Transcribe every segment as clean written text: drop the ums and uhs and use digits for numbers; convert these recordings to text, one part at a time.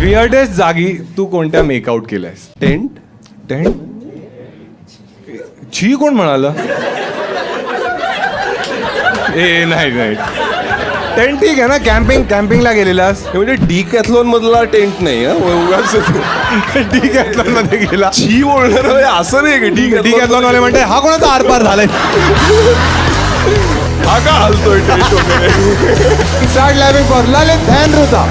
Weirdest जागी तू कोणत्या make-out केलंयस? टेंट. टेंट? छी कोण म्हणालं? ए नाही नाही, टेंट ठीक आहे ना. कॅम्पिंगला गेलेलास? म्हणजे डिकॅथलॉन मधला टेंट नाही डिकॅथलॉन मध्ये गेला. छी बोलणार आहे, असं नाही की डिकॅथलॉन वाले म्हणते हा कोणाचा आरपार झालाय. हा का हलतोय टेंट वगैरे. Start living for Lalit and Ruta.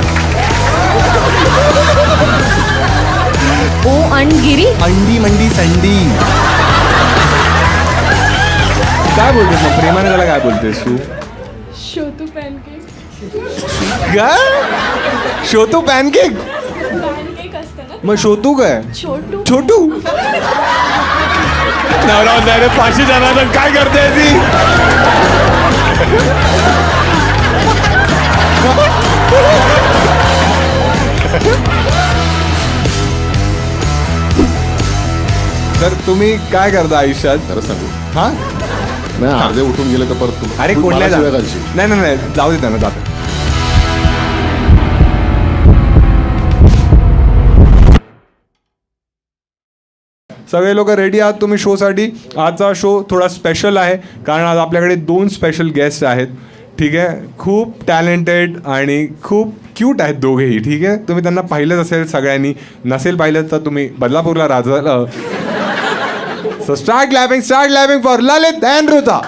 ओ अंडगिरी. अंडी मंडी संडी. काय बोलतेस मग? प्रेमाने त्याला काय बोलतेस तू? शोतू पॅनकेक. काय शोतू पॅनकेक? पॅनकेक असतं ना. मग शोतू काय? छोटू. छोटू. नवरा डायरेक्ट फाशी जाणार, काय करते ती? तर तुम्ही काय करता आयुष्यात? खरं सांगू हा नाही, अर्धे उठून गेले तर परत तू अरे मला कोणल्या शिव्या घालशील. नाही नाही नाही, जाऊ दे त्यांना, जाते. सगळे लोक रेडी आहात तुम्ही शोसाठी? आजचा शो थोडा स्पेशल आहे कारण आज आपल्याकडे 2 स्पेशल गेस्ट आहेत. ठीक आहे, खूप टॅलेंटेड आणि खूप क्यूट आहेत दोघेही. ठीक आहे, तुम्ही त्यांना पाहिलंच असेल सगळ्यांनी. नसेल पाहिलं तर तुम्ही बदलापूरला राहता. सो स्टार्ट लॅबिंग for Lalit and Ruta.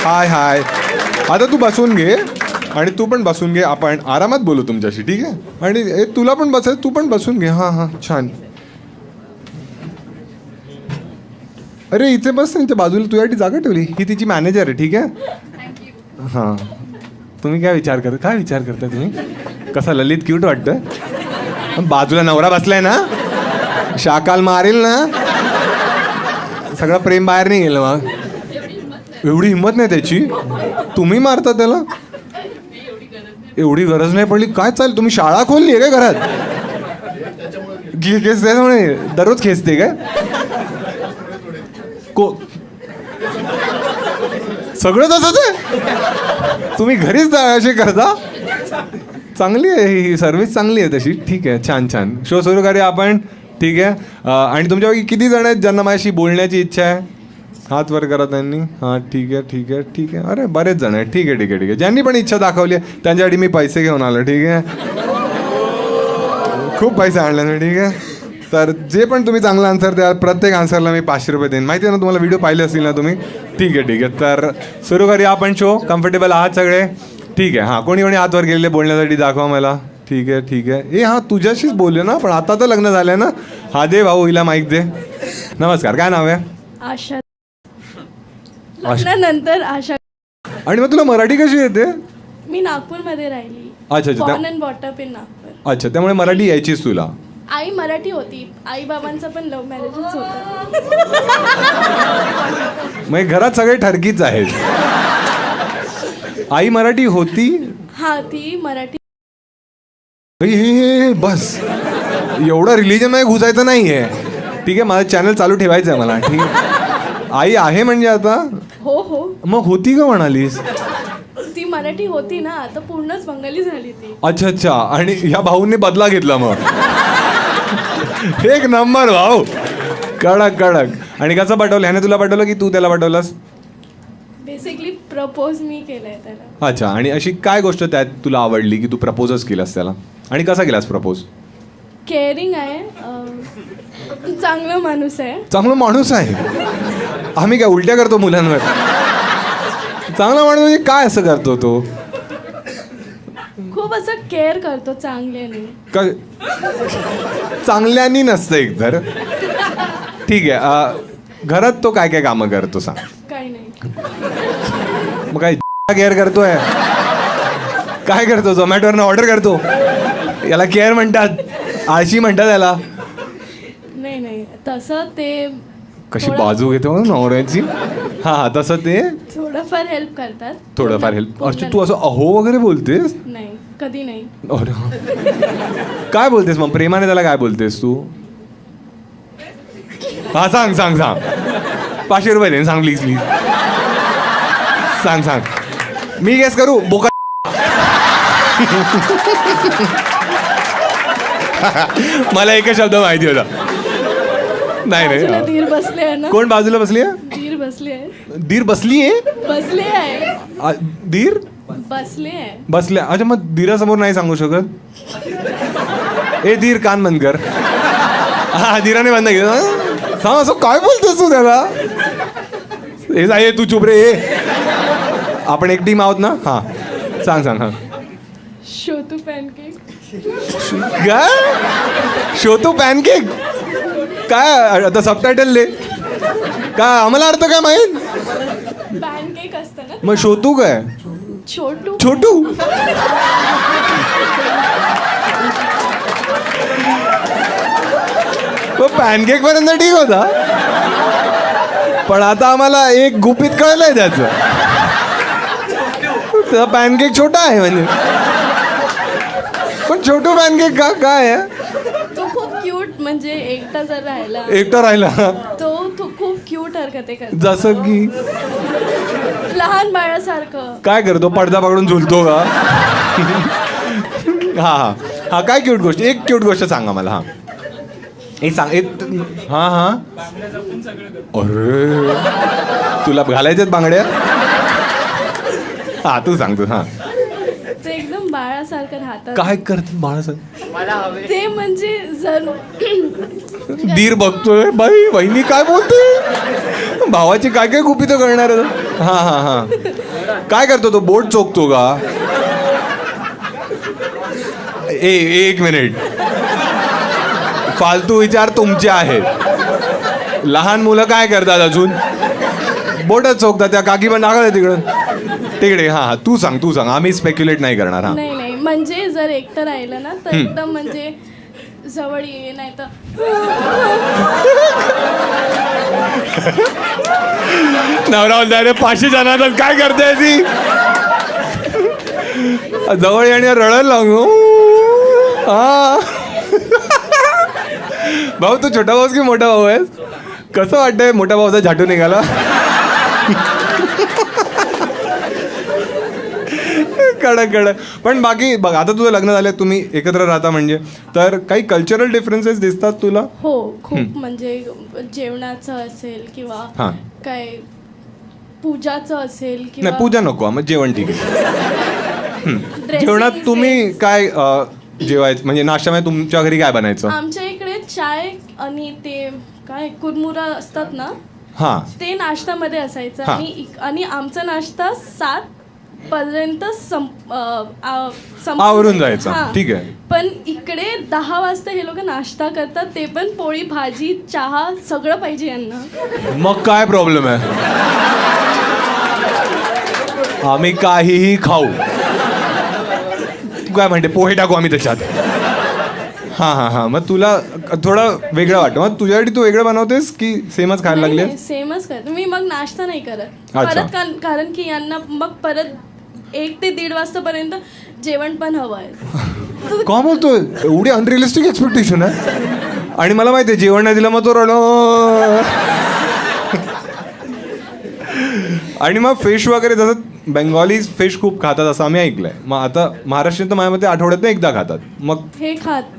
Hi. आता तू बसून घे आणि तू पण बसून घे. आपण आरामात बोलू तुमच्याशी, ठीक आहे? आणि तुला पण बसायचं, तू पण बसून घे. हां छान. अरे इथे बस, त्यांच्या बाजूला तुझ्यासाठी जागा ठेवली. ही तिची मॅनेजर आहे, ठीक आहे? हां. तुम्ही काय विचार करता तुम्ही? कसा ललित क्यूट वाटतं? बाजूला नवरा बसलाय ना, शाकाल मारेल ना. सगळं प्रेम बाहेर नाही गेलं. मग एवढी हिंमत नाही त्याची? तुम्ही मारता त्याला? एवढी गरज नाही पडली काय? चालेल, तुम्ही शाळा खोलली आहे काय घरात? खेचते म्हणे, दररोज खेचते काय? सगळं तसंच आहे? तुम्ही घरीच असे करता? चांगली आहे ही सर्व्हिस, चांगली आहे तशी. ठीक आहे, छान. शो सुरू करूया आपण, ठीक आहे? आणि तुमच्यापैकी किती जण आहेत ज्यांना माझ्याशी बोलण्याची इच्छा आहे? हात वर करा त्यांनी. हां ठीक आहे. अरे बरेच जण आहेत. ठीक आहे. ज्यांनी पण इच्छा दाखवली आहे त्यांच्यासाठी मी पैसे घेऊन आलो, ठीक आहे? खूप पैसे आणले ना, ठीक आहे? तर जे पण तुम्ही चांगला आन्सर द्याल, प्रत्येक आन्सरला मी 500 रुपये देईन. माहिती आहे ना तुम्हाला? व्हिडिओ पाहिले असतील ना तुम्ही? ठीक आहे. तर सुरू करूया आपण शो. कम्फर्टेबल आहात सगळे? ठीक आहे. हां, कोणी हात वर गेलेले बोलण्यासाठी दाखवा मला. ठीक आहे. हां, तुझ्याशीच बोलले ना, पण आता तर लग्न झालंय ना. हा दे भाऊ, हिला माईक दे. नमस्कार, काय नाव आहे? आशा. लग्नानंतर आशा. आणि मग तुला मराठी कशी येते? मी नागपूरमध्ये राहिली. अच्छा. Born and brought up in Nagpur. अच्छा, त्यामुळे मराठी यायचीच तुला? आई मराठी होती. आई बाबांचं पण लव्ह मॅरेजच होतं. मग घरात सगळे ठरकीच आहेत. आई मराठी होती? हा, ती मराठी. हे बस, एवढं रिलिजन मध्ये घुसायचं नाहीये, ठीक आहे? माझं चॅनल चालू ठेवायचं आहे मला, ठीक आहे? आई आहे म्हणजे आता? हो. मग होती का म्हणालीस? ती मराठी होती ना, आता पूर्णच बंगाली झाली ती. अच्छा. आणि ह्या भाऊंनी बदला घेतला मग? एक नंबर भाऊ, कडक. आणि कसं पाठवलं? ह्याने तुला पाठवलं की तू त्याला पाठवलंस? बेसिकली प्रपोज मी केलंय त्याला. अच्छा. आणि अशी काय गोष्ट त्यात तुला आवडली की तू प्रपोजच केलास त्याला? आणि कसा केलास प्रपोज? केअरिंग आहे, चांगला माणूस आहे. चांगला माणूस आहे? आम्ही काय उलट्या करतो मुलांवर? चांगला माणूस म्हणजे काय असं करतो तो? खूप असं केअर करतो चांगल्याने. चांगल्यानी नसतं एकतर. ठीक आहे. घरात तो काय कामं करतो सांग? काही नाही. मग काय केअर करतोय? काय करतो? झोमॅटोवरनं ऑर्डर करतो? याला केअर म्हणतात? आळशी म्हणतात याला? नाही तसं ते. कशी बाजू घेतो नवऱ्याची. हा, तसं ते थोडंफार हेल्प करतात. थोडंफार हेल्प. अच्छा, तू असं अहो वगैरे बोलतेस? नाही, कधी नाही. काय बोलतेस मग? प्रेमाने त्याला काय बोलतेस तू? हा सांग. 500 रुपये दे, सांग प्लीज. सांग सांग. मी गेस करू बोका. मला एकच शब्द माहिती होता. नाही बाजूला नाही. धीर बसले आहे ना. कोण बाजूला बसली आहे? धीर बसले आहे. धीर बसली आहे. बसले आहे. धीर बसले आहे. बसल्या. अच्छा मग धीरासमोर नाही सांगू शकत. ए धीर कान बंद कर. हा धीराने बंद केलं. सांग असं काय बोलतोस तू त्याला. हे जाय तू चुप रे. आपण एक टीम आहोत ना. हा सांग सांग. हा शोतू पॅनकेक. काय शोतू पॅनकेक. काय आता सबटायटल ले. काय आम्हाला अर्थ काय माहित. पॅनकेक असतं ना. मग शोतू काय. छोटू. छोटू. पॅनकेक पर्यंत ठीक होता. पण आता आम्हाला एक गुपित कळलंय त्याचं. पॅनकेक छोटा आहे म्हणजे. पण छोटू पॅनकेक का काय आहे. तो खूप क्यूट म्हणजे एकटा जर राहिला एकटा राहिला. तो खूप क्यूट हरकते करतो. जसं की लहान बाळासारखं. काय करतो पडदा पकडून झुलतो का. हा हा हा काय क्यूट गोष्ट. एक क्यूट गोष्ट सांगा मला. हा एक सांग. एक हा हा अरे तुला घालायच्यात बांगड्या. हा तू सांग तू. हा ते एकदम बाळासारखं राहतात. काय करते बाळासाहेब. ते म्हणजे जर धीर बघतोय बाई बहिणी काय बोलते. भावाची काय काय गुपितं करणार आहे. हा हा हा काय करतो तो. बोट चोखतो का. एक मिनिट. फालतू विचार तुमचे आहेत. लहान मुलं काय करतात अजून. बोटच चोखतात. त्या काकी पण दाखल आहे तिकडं तिकडे. हा तू सांग तू सांग. आम्ही स्पेक्युलेट नाही करणार. हा नाही नाही म्हणजे जर एकटं राहिलं ना तर एकदम म्हणजे जवळ ये नाही तर नवरा म्हणता 500 जणांना काय करते ती. जवळ येणे रडायला लागू. हा भाऊ तू छोटा भाऊस की मोठा भाऊ आहेस. कसं वाटतंय मोठा भाऊचा झाटू निघाला. कडक कडक. पण बाकी बघ आता तुझं लग्न झालं तुम्ही एकत्र राहता म्हणजे तर काही कल्चरल डिफरन्सेस दिसतात तुला. हो खूप म्हणजे जेवणाचं असेल किंवा हा. काय पूजाचं असेल नाही किंवा पूजा नको मग जेवण ठीक आहे. dressing जेवणात तुम्ही sense. काय जेवायचं म्हणजे नाश्त्यामध्ये तुमच्या घरी काय बनायचं. आमच्या इकडे चाय आणि ते काय कुरमुरा असतात ना हा ते नाश्त्यामध्ये असायचं. हा. आणि आमचा नाश्ता 7 पर्यंत आवरून जायचा. ठीक आहे. पण इकडे 10 वाजता हे लोक नाश्ता करतात. ते पण पोळी भाजी चहा सगळं पाहिजे यांना. मग काय प्रॉब्लेम आहे. आम्ही काहीही खाऊ. तू काय म्हणते पोहे टाकू आम्ही त्याच्यात. हा हा हा मग तुला थोडं वेगळं वाटतं. मग तुझ्यासाठी तू वेगळं बनवतेस की सेमच खायला लागले. सेमच करते मी. मग नाश्ता नाही करत अच्छा. परत कारण की यांना मग परत 1 ते 1:30 वाजतापर्यंत जेवण पण हवं आहे. का बोलतोय. एवढी अनरिअलिस्टिक एक्सपेक्टेशन आहे. आणि मला माहिती आहे जेवण नाही दिलं मग तो रडो. आणि मग फिश वगैरे जसं बेंगॉली फिश खूप खातात असं आम्ही ऐकलंय. मग आता महाराष्ट्रीयन तर माझ्या मते आठवड्यात एकदा खातात. मग हे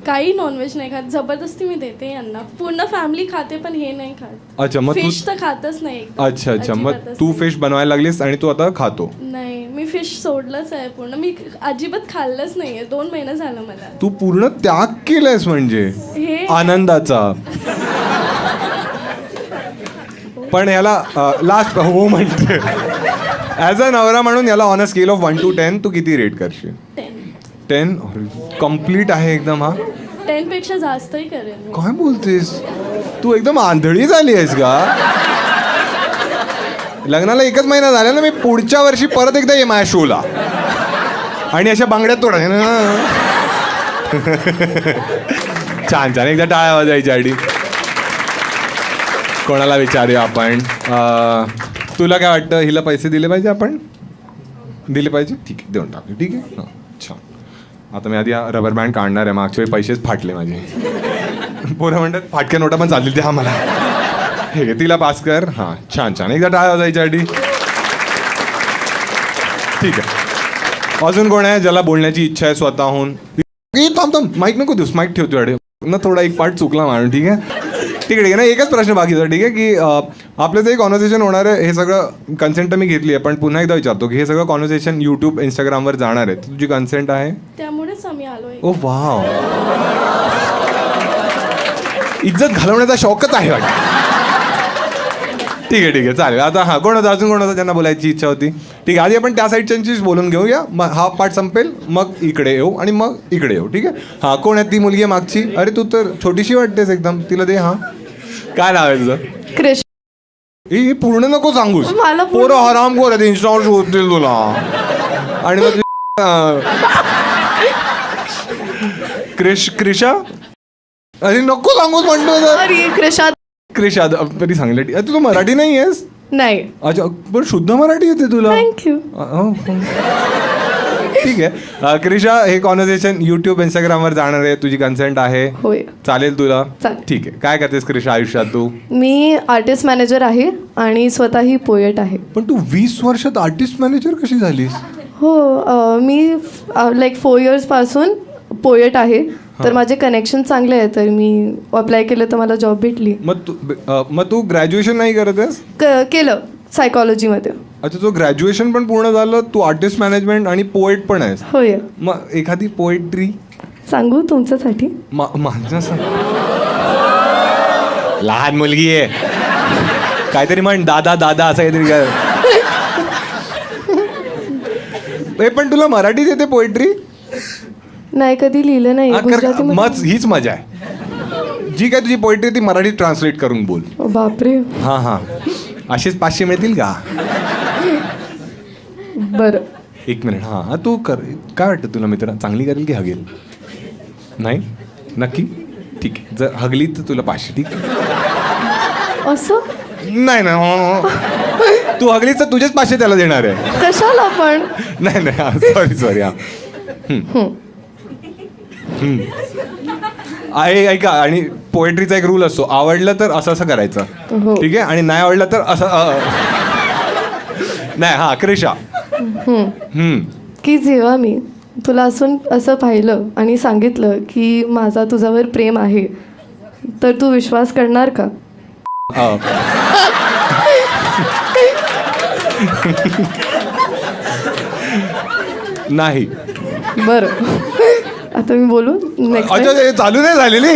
काही नॉनव्हेज नाही खात. जबरदस्ती मी देते यांना. पूर्ण फॅमिली खाते पण हे नाही खात. अच्छा मग तू फिश तर खातच नाही. अच्छा अच्छा मग अजिबातच तू नाही. फिश बनवायला लागलीस आणि तू आता खातो. नाही मी फिश सोडलंच आहे पूर्ण. मी अजिबात खाल्लंच नाहीये. 2 महिने झालं मला. तू पूर्ण त्याग केलायस म्हणजे हे आनंदाचा. पण याला लास्ट हो म्हणते ॲज अ नवरा म्हणून याला on a scale of 1 to 10 तू किती रेट करशील. 10 कम्प्लीट आहे एकदम. हा 10 पेक्षा जास्तही करेल मी. काय बोलतेस तू एकदम आंधळी झाली आहेस का. लग्नाला 1च महिना झाला ना. मी पुढच्या वर्षी परत एकदा ये माझ्या शोला आणि अशा बांगड्यात तोडा. छान छान. एकदा टाळ्या वाजायच्या आधी कोणाला विचारूया आपण. तुला काय वाटतं हिला पैसे दिले पाहिजे आपण. दिले पाहिजे. ठीक आहे देऊन टाकू. ठीक आहे. हां छान. आता मी आधी रबर बँड काढणार आहे. मागच्या वेळी पैसेच फाटले माझे. पोरं म्हणतात फाटक्या नोटा पण चालतील त्या आम्हाला. हे घे तिला पास कर. हां छान छान. एकदा टाळ्या वाजायच्या आधी ठीक आहे. अजून कोण आहे ज्याला बोलण्याची इच्छा आहे स्वतःहून? थांब माईक नको देऊस, माईक ठेवतो अडे ना, थोडा एक पार्ट चुकला मारून. ठीक आहे ठीक आहे ना. एकच प्रश्न बाकी होता. ठीक आहे की आपलं जे कॉन्व्हर्सेशन होणार आहे हे सगळं कन्सेंट तर मी घेतली आहे, पण पुन्हा एकदा विचारतो की हे सगळं कॉन्व्हर्सेशन यूट्यूब इंस्टाग्रामवर जाणार आहे, तुझी कन्सेंट आहे? त्यामुळेच आम्ही आलोय. ओ वाव, इज्जत घालवण्याचा शौकच आहे वाटतं. ठीक आहे चालेल. आता हां, कोण होतं अजून, कोण होतं ज्यांना बोलायची इच्छा होती? ठीक आहे, आधी आपण त्या साईडच्यांचीच बोलून घेऊया, मग हा पार्ट संपेल, मग इकडे येऊ आणि मग इकडे येऊ. ठीक आहे. हां, कोण आहे ती मुलगी आहे मागची? अरे तू तर छोटीशी वाटतेस एकदम, तिला दे. हां, काय नाव आहे तुझं? क्रिश. हे पूर्ण नको सांगूस, मला पूर्ण- पोरं हराम खोर आहेत, इंस्टावर शोधतील तुला. आणि मग क्रिशा, अरे नको सांगूस म्हणतो तर. अरे क्रिशा क्रिशा तरी सांगले. तू मराठी नाही आहेस? नाही. अच्छा, पण शुद्ध मराठी येते तुला. थँक्यू. ठीक आहे. क्रिशा, हे कॉन्व्हर्सेशन यूट्यूब इंस्टाग्रामवर जाणार आहे, तुझी कन्सेंट आहे? होय. चालेल तुला? चालेल. ठीक आहे. काय करतेस क्रिशा आयुष्यात तू? मी आर्टिस्ट मॅनेजर आहे आणि स्वतःही पोएट आहे. पण तू 20 वर्षात आर्टिस्ट मॅनेजर कशी झालीस? हो, मी लाईक 4 इयर्सपासून पोएट आहे, तर माझे कनेक्शन चांगले आहे, तर मी अप्लाय केलं तर मला जॉब भेटली. मग तू ग्रॅज्युएशन नाही करत आहेस? केलं सायकॉलॉजीमध्ये. अच्छा, तुझं ग्रॅज्युएशन पण पूर्ण झालं, तू आर्टिस्ट मॅनेजमेंट आणि पोएट पण आहेस? होय. मग एखादी पोएट्री सांगू तुमच्यासाठी? माझ्या लहान मुलगी आहे, काहीतरी म्हण, दादा दादा असं काहीतरी कर. पण तुला मराठीत येते पोएट्री? नाही, कधी लिहिलं नाही गुजरातीमध्ये. मग हीच मजा आहे. जी काय तुझी पोएट्री ती मराठीत ट्रान्सलेट करून बोल. बापरे. हां, असेच 500 मिळतील का? बरं. 1 मिनिट. हां, तू कर. काय वाटतं तुला मित्र, चांगली करेल की हगेल? नाही, नक्की? ठीक आहे, जर हगली तर तुला 500. ठीक आहे. असं नाही, तू हगलीच तर तुझेच 500 त्याला देणार आहे. कशाला पण? नाही, सॉरी. हां, ऐका, आणि पोएट्रीचा एक रूल असतो, आवडलं तर असं असं करायचं. हो. ठीक आहे, आणि नाही आवडलं तर असं नाही. हां, क्रिशा, की जेव्हा मी तुला असं पाहिलं आणि सांगितलं की माझा तुझ्यावर प्रेम आहे, तर तू विश्वास करणार का? नाही. बरं, आता मी बोलू नेक्स्ट अच्छा, हे चालू नाही झालेली,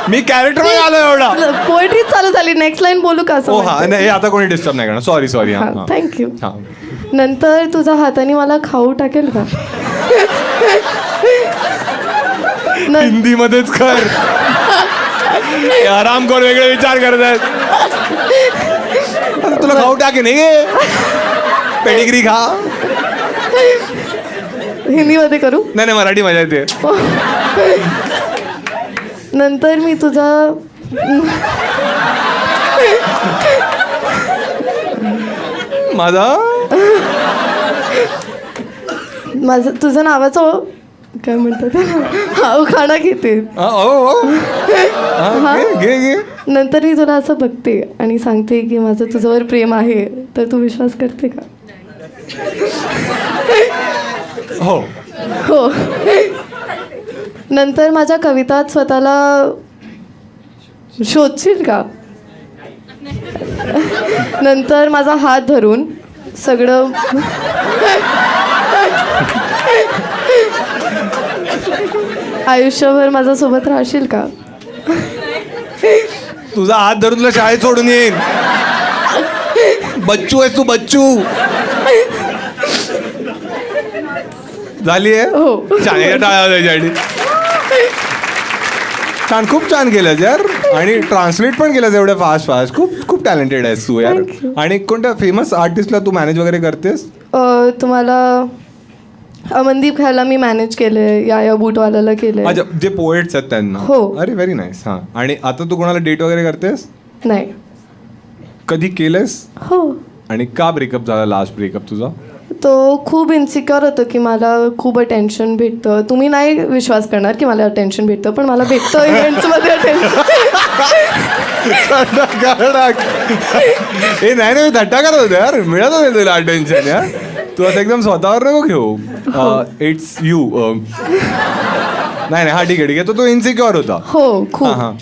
मी कॅरेक्टर मध्ये आलो एवढा. पोएट्री चालू झाली, नेक्स्ट लाईन बोलू का? हो हां, नाही, हे आता कोणी डिस्टर्ब नाही करणार. सॉरी. हां, थँक्यू. हां. नंतर तुझ्या हाताने मला खाऊ टाकेल का? हिंदीमध्येच कर. आराम कर, वेगळे विचार करत आहेत. तुला खाऊ टाके नाही, पेडिग्री खा. हिंदीमध्ये करू? नाही, मराठी मजा येते. नंतर मी माझं तुझं नावाचं काय म्हणतात, हाव खाणा घेते. घे. नंतर मी तुला असं बघते आणि सांगते की माझं तुझ्यावर प्रेम आहे, तर तू विश्वास करते का? हो. नंतर माझ्या कवितात स्वतःला शोधशील का? नंतर माझा हात धरून सगळं आयुष्यभर माझ्यासोबत राहशील का? तुझा हात धरून तुला शाळेत सोडून येईन. बच्चू आहेस तू, बच्चू. झाली आहे. हो. छान, खूप छान केलं यार, आणि ट्रान्सलेट पण केलं एवढं फास्ट. खूप टॅलेंटेड आहेस तू यार. आणि कोणत्या फेमस आर्टिस्टला तू मॅनेज वगैरे करतेस? तुम्हाला अमनदीप खायला मी मॅनेज केलंय, या बूटवाल्याला केलंय. अच्छा, जे पोएट्स आहेत त्यांना? हो. अरे व्हेरी नाईस. हां, आणि आता तू कोणाला डेट वगैरे करतेस? नाही. कधी केलंस? हो. आणि का ब्रेकअप झाला, लास्ट ब्रेकअप तुझा? तो खूप इन्सिक्युअर होतं की मला खूप अटेन्शन भेटतं. तुम्ही नाही विश्वास करणार की मला अटेन्शन भेटतं, पण मला भेटतं इव्हेंट्समध्ये अटेन्शन. हे नाही, मी थट्टा करत होतो यार, मिळत होते तुला अटेन्शन यार. तू असं एकदम स्वतःवर नको घेऊ. It's you. नाही हा ठीक आहे तो इन्सिक्युअर होता. हो खूप. हां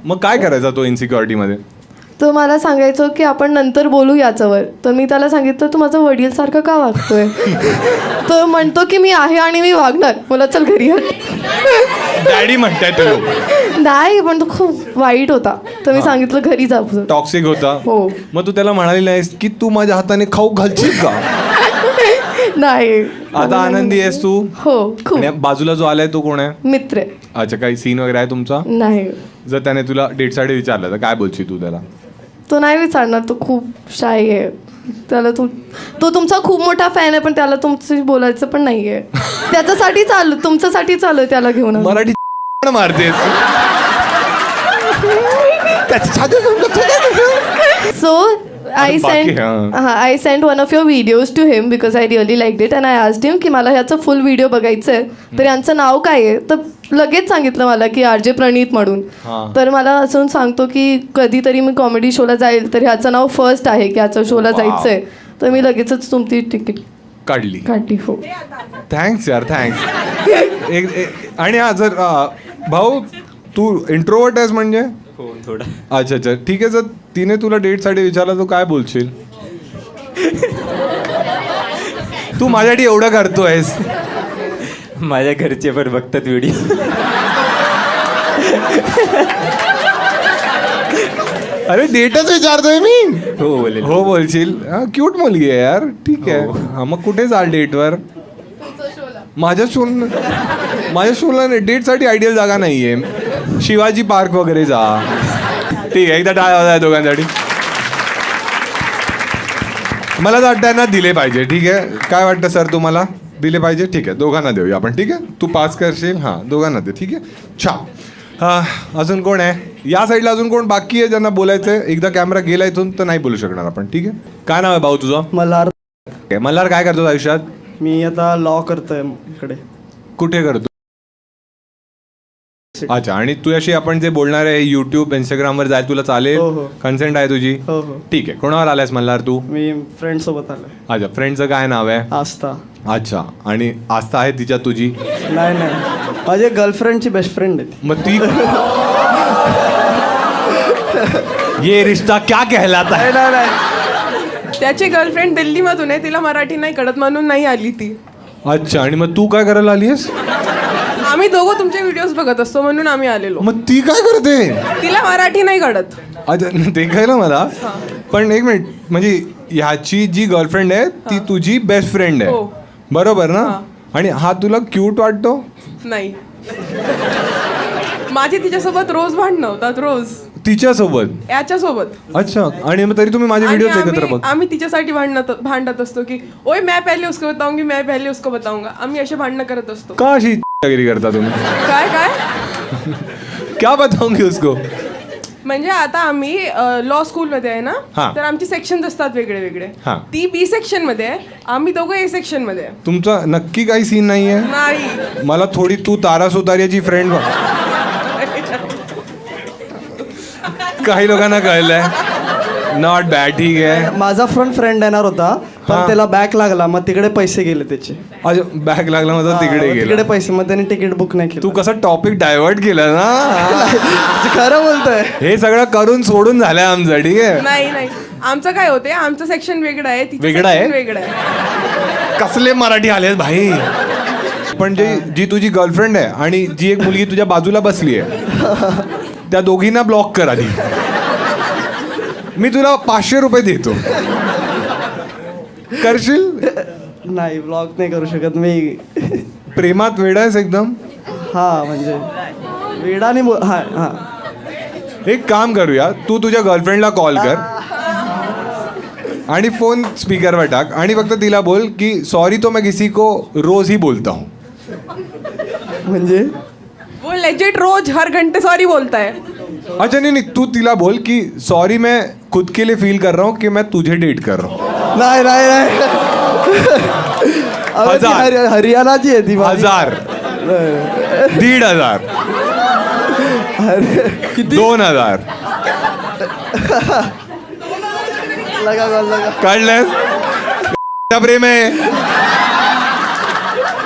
मग काय करायचा तो इन्सिक्युरिटीमध्ये? तो मला सांगायचं की आपण नंतर बोलू याच्यावर. तर मी त्याला सांगितलं तू माझं वडीलसारखं का वागतोय. तो म्हणतो की मी आहे आणि मी वागणार. मला चल घरी हट. डॅडी म्हणताय तो. नाही पण तो खूप वाईट होता. तर मी सांगितलं घरी जा. टॉक्सिक होता. हो. मग तू त्याला म्हणाली नाहीस की तू माझ्या हाताने खाऊ घालशील का? नाही. आता आनंदी आहेस तू? हो खूप. आणि बाजूला जो आलाय तो कोण आहे? मित्र आहे. अच्छा काही सीन वगैरे आहे तुमचा? नाही. जर त्याने तुला डेटसाठी विचारलं तर काय बोलशील तू त्याला? तो नाही विचारणार. तो खूप शाय आहे. त्याला तो तुमचा खूप मोठा फॅन आहे पण त्याला तुमच्याशी बोलायचं पण नाही आहे. त्याच्यासाठी तुमच्यासाठी चालू आहे त्याला घेऊन. Marathi मारतेस. So I sent one of your videos to him because I really liked it and I asked him की मला ह्याचं फुल व्हिडिओ बघायचं आहे. तर यांचं नाव काय आहे. तर लगेच सांगितलं मला की RJ प्रणीत म्हणून. तर मला असं सांगतो की कधीतरी मी कॉमेडी शोला जाईल तर ह्याचं नाव फर्स्ट आहे की ह्याच्या शोला जायचं आहे. तर मी लगेचच तुमची तिकीट काढली. हो थँक्स यार थँक्स. आणि हा जर भाऊ तू इंट्रोवर्ट आहेस म्हणजे? हो थोडा. अच्छा ठीक आहे. जर तिने तुला डेटसाठी विचारलं तू काय बोलशील? तू माझ्यासाठी एवढं करतोयस. माझ्या घरचे पण बघतात व्हिडिओ. अरे डेटच विचारतोय मी. हो बोलेल. हो बोलशील. क्यूट मुलगी आहे यार. ठीक आहे. हा मग कुठे जाल डेटवर? माझ्या शोला डेटसाठी आयडियल जागा नाहीये. शिवाजी पार्क वगैरे जा. ठीक आहे एकदा टाळ्या वाजवा दोघांसाठी. मला तर वाटतं ना दिले पाहिजे. ठीक आहे काय वाटतं सर तुम्हाला? दिले पाहिजे. ठीक आहे दोघांना देऊया आपण. ठीक आहे तू पास करशील. हां दोघांना दे. ठीक आहे छान. अजून कोण आहे या साईडला? अजून कोण बाकी आहे ज्यांना बोलायचं आहे? एकदा कॅमेरा गेला इथून तर नाही बोलू शकणार आपण. ठीक आहे काय नाव आहे भाऊ तुझं? मल्हार. काय करतो आयुष्यात? मी आता लॉ करतोय इकडे. कुठे करतो? अच्छा आणि तुझ्याशी आपण जे बोलणार आहे युट्यूब इंस्टाग्रामवर जायला तुला चालेल? हो. कन्सेंट आहे तुझी? हो. ठीक आहे. कोणावर आलायस मल्हार तू? मी फ्रेंड सोबत आलोय. अच्छा फ्रेंडचं काय नाव आहे? आस्था. अच्छा आणि आस्था आहे तिच्यात तुझी? नाही माझी गर्लफ्रेंडची बेस्ट फ्रेंड आहे. मग ती ये रिश्ता क्या कहलाता है? नाही त्याची गर्लफ्रेंड दिल्लीमधून आहे. तिला मराठी नाही कळत म्हणून नाही आली ती. अच्छा आणि मग तू काय करायला आलीस? आम्ही दोघं तुमचे व्हिडिओज बघत असतो म्हणून आम्ही आलेलो. मग ती काय करते? तिला मराठी नाही कळत. अच्छा ते कळलं मला. पण एक मिनिट म्हणजे ह्याची जी गर्लफ्रेंड आहे ती तुझी बेस्ट फ्रेंड आहे हो. बरोबर ना? आणि हा तुला क्यूट वाटतो? नाही माझी तिच्यासोबत रोज भांडणं होतात. रोज तिच्यासोबत? याच्यासोबत. अच्छा आणि मग तरी तुम्ही माझे आणि व्हिडिओ एकत्र बघ. आम्ही तिच्यासाठी भांडत असतो की ओय मैं पहले उसको बताऊंगी मैं पहले उसको बताऊंगा. आम्ही असे भांडणं करत असतो. का अशी गिरी करता तुम्ही? काय क्या बताऊंगी उसको? म्हणजे आता आम्ही लॉ स्कूलमध्ये आहे ना. हा. तर आमचे सेक्शन असतात वेगळे वेगळे. हा. ती बी सेक्शन मध्ये आहे. आम्ही दोघं ए सेक्शन मध्ये आहे. तुमचा नक्की काही सीन नाहीये? नाही मला थोडी तू तारा सुतार्याची फ्रेंड काही लोकांना कळलंय. Not bad. ठीक आहे. माझा फ्रेंड येणार होता पण त्याला बॅक लागला मग तिकडे पैसे गेले त्याचे. अच्छा बॅग लागला माझा तिकडे तिकडे गेला. पैसे मग त्याने तिकीट बुक नाही केलं. तू कसं टॉपिक डायव्हर्ट केलं ना. खरं बोलतोय. हे सगळं करून सोडून झालंय आमचं. ठीक आहे नाही आमचं काय होते आमचं सेक्शन वेगळं आहे. तिचं वेगळं आहे? section वेगळं आहे. कसले मराठी आले भाई. पण जी तुझी गर्लफ्रेंड आहे आणि जी एक मुलगी तुझ्या बाजूला बसली आहे त्या दोघींना ब्लॉक कर आधी. मी तुला 500 रुपये देतो. करशील? नाही ब्लॉक नाही करू शकत मी. प्रेमात वेडा आहेस एकदम. हा म्हणजे वेडाने हा एक काम करूया तू तुझ्या गर्लफ्रेंडला कॉल कर आणि फोन स्पीकरवर टाक आणि फक्त तिला बोल की सॉरी तो मैं किसी को रोज ही बोलता हूँ. म्हणजे वो लेजिट रोज हर घंटे सॉरी बोलता है. अच्छा नहीं तू तिला बोल कि सॉरी मैं खुद के लिए फील कर रहा हूँ कि मैं तुझे डेट कर रहा हूँ. नाही अबे ती 1000. हरियाणाची आहे ती माझी. 1000 1,500 2,000 लगा काढलंय. प्रेम आहे.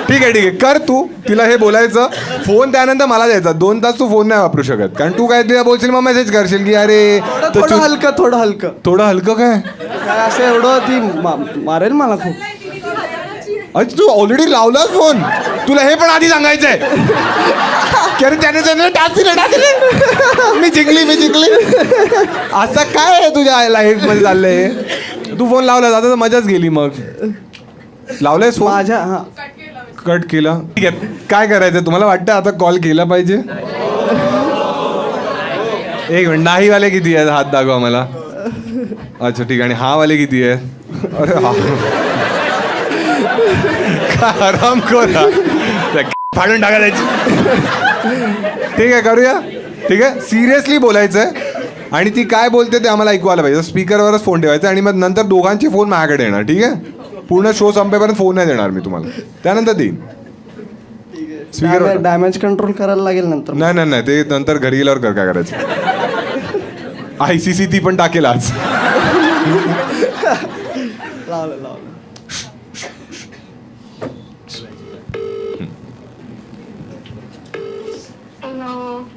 ठीक आहे कर तू तिला हे बोलायचं. फोन त्यानंतर मला द्यायचा. 2 तास तू फोन नाही वापरू शकत कारण तू काय तिला बोलशील मग मेसेज करशील की अरे थोडं हलकं थोडं हलकं थोडं हलकं काय. काय असं एवढं ती मारेल मला खूप. अरे तू ऑलरेडी लावलास फोन. तुला हे पण आधी सांगायचंय की अरे त्याने टाच दिले मी जिंकली. असं काय आहे तुझ्या लाईफ मध्ये चाललंय. तू फोन लावला आता तर मजाच गेली. मग लावलायस फोन. माझ्या हा कट केला. ठीक आहे काय करायचं तुम्हाला वाटतं आता कॉल केला पाहिजे. एक मिनिट नाही वाले किती आहेत हात दाखवा मला. अच्छा ठीक आहे. आणि हा वाले किती आहेत. अरे हा काय आराम करा फाडून टाका त्याची. ठीक आहे करूया. ठीक आहे सिरियसली बोलायचं आहे आणि ती काय बोलते ते आम्हाला ऐकू आलं पाहिजे. स्पीकरवरच फोन ठेवायचा आणि मग नंतर दोघांचे फोन माझ्याकडे येणार. ठीक आहे पूर्ण शो संपेपर्यंत फोन नाही देणार मी तुम्हाला. त्यानंतर देईन स्पीकर. डॅमेज कंट्रोल करायला लागेल नंतर. नाही ते नंतर घरी गेल्यावर कर. काय करायचं ICC ती पण टाकेल आज. लावलं